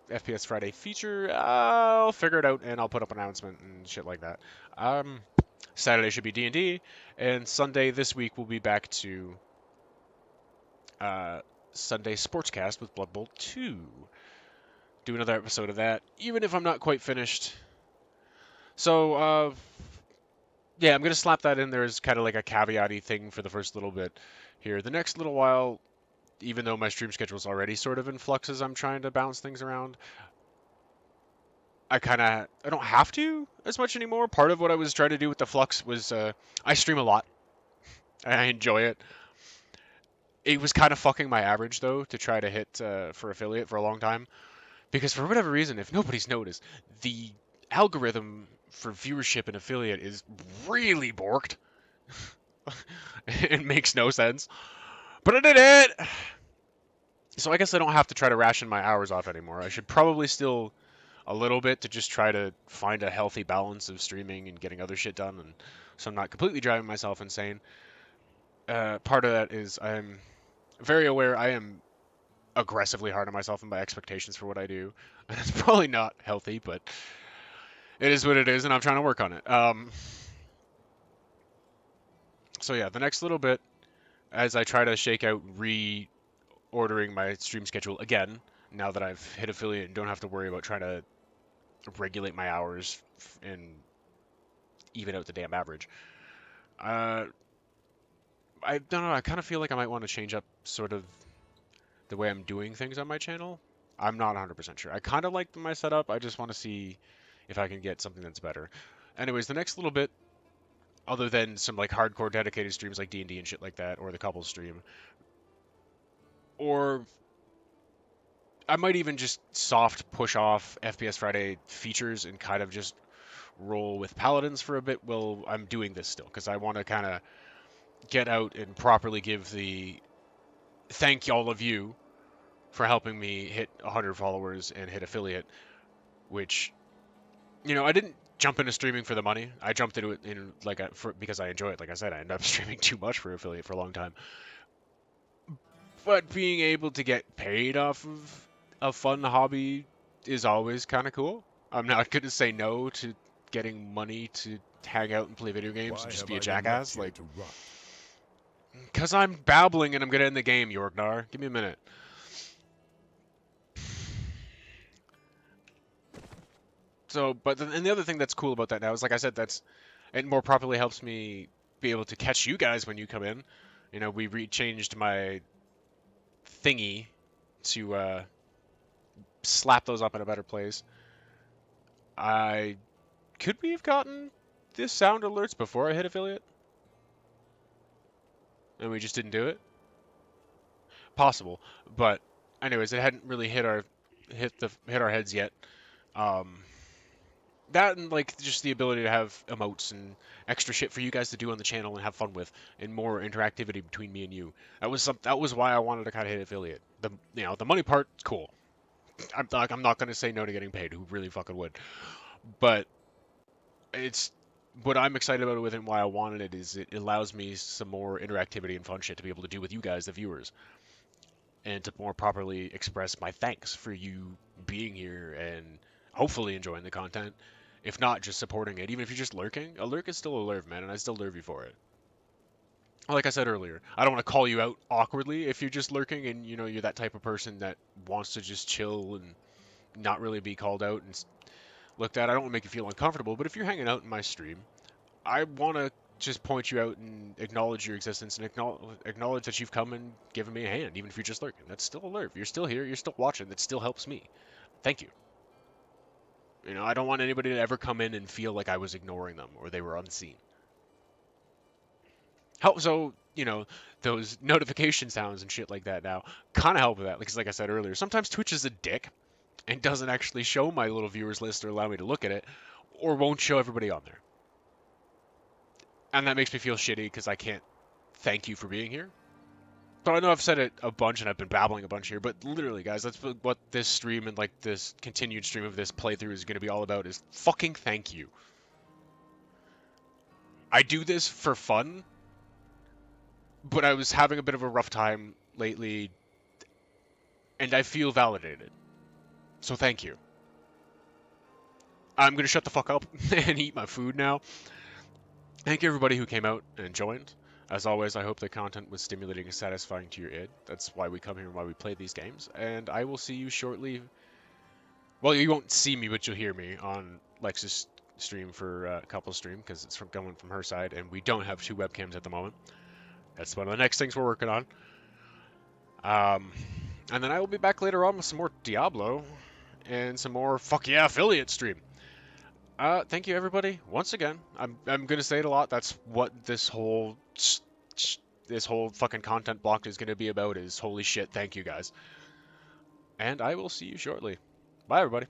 [SPEAKER 1] FPS Friday feature, I'll figure it out and I'll put up an announcement and shit like that. Saturday should be D&D, and Sunday this week we'll be back to Sunday Sportscast with Blood Bowl 2. Do another episode of that, even if I'm not quite finished. So, yeah, I'm going to slap that in there as kind of like a caveat-y thing for the first little bit here. The next little while, even though my stream schedule is already sort of in flux as I'm trying to bounce things around, I don't have to as much anymore. Part of what I was trying to do with the flux was I stream a lot. I enjoy it. It was kind of fucking my average, though, to try to hit for affiliate for a long time. Because for whatever reason, if nobody's noticed, the algorithm for viewership and affiliate is really borked. It makes no sense. But I did it! So I guess I don't have to try to ration my hours off anymore. I should probably still a little bit to just try to find a healthy balance of streaming and getting other shit done, and so I'm not completely driving myself insane. Part of that is I'm very aware I am aggressively hard on myself and my expectations for what I do. And it's probably not healthy, but it is what it is, and I'm trying to work on it. So yeah, the next little bit, as I try to shake out reordering my stream schedule again, now that I've hit affiliate and don't have to worry about trying to regulate my hours and even out the damn average. I don't know, I kind of feel like I might want to change up sort of the way I'm doing things on my channel. I'm not 100% sure. I kind of like my setup. I just want to see if I can get something that's better. Anyways, the next little bit, other than some like hardcore dedicated streams like D&D and shit like that, or the couple stream, or I might even just soft push off FPS Friday features and kind of just roll with Paladins for a bit while I'm doing this still, because I want to kind of get out and properly give the thank all of you for helping me hit 100 followers and hit affiliate, which, you know, I didn't jump into streaming for the money. I jumped into it because I enjoy it. Like I said, I ended up streaming too much for affiliate for a long time. But being able to get paid off of a fun hobby is always kind of cool. I'm not going to say no to getting money to hang out and play video games and just be a jackass. Like, because I'm babbling and I'm going to end the game, Yorgnar. Give me a minute. So, and the other thing that's cool about that now is, like I said, it more properly helps me be able to catch you guys when you come in. You know, we changed my thingy to slap those up in a better place. Could we have gotten this sound alerts before I hit affiliate? And we just didn't do it? Possible. But anyways, it hadn't really hit our heads yet. That and like just the ability to have emotes and extra shit for you guys to do on the channel and have fun with, and more interactivity between me and you. That was why I wanted to kind of hit affiliate. The money part, cool. I'm not gonna say no to getting paid. Who really fucking would? But it's what I'm excited about it with, and why I wanted it is it allows me some more interactivity and fun shit to be able to do with you guys, the viewers, and to more properly express my thanks for you being here and hopefully enjoying the content. If not, just supporting it. Even if you're just lurking, a lurk is still a lurk, man, and I still love you for it. Like I said earlier, I don't want to call you out awkwardly if you're just lurking and, you know, you're that type of person that wants to just chill and not really be called out and looked at. I don't want to make you feel uncomfortable, but if you're hanging out in my stream, I want to just point you out and acknowledge your existence and acknowledge that you've come and given me a hand, even if you're just lurking. That's still a lurk. You're still here. You're still watching. That still helps me. Thank you. You know, I don't want anybody to ever come in and feel like I was ignoring them or they were unseen. So, you know, those notification sounds and shit like that now kind of help with that. Because like I said earlier, sometimes Twitch is a dick and doesn't actually show my little viewers list or allow me to look at it, or won't show everybody on there. And that makes me feel shitty because I can't thank you for being here. So I know I've said it a bunch and I've been babbling a bunch here, but literally, guys, that's what this stream and like this continued stream of this playthrough is going to be all about, is fucking thank you. I do this for fun, but I was having a bit of a rough time lately, and I feel validated. So thank you. I'm going to shut the fuck up and eat my food now. Thank you everybody who came out and joined. As always, I hope the content was stimulating and satisfying to your id. That's why we come here and why we play these games. And I will see you shortly. Well, you won't see me, but you'll hear me on Lex's stream for couple stream, because it's going from her side, and we don't have 2 webcams at the moment. That's one of the next things we're working on. And then I will be back later on with some more Diablo and some more fuck yeah affiliate stream. Thank you everybody once again. I'm gonna say it a lot. That's what this whole fucking content block is gonna be about. Is holy shit. Thank you guys, and I will see you shortly. Bye everybody.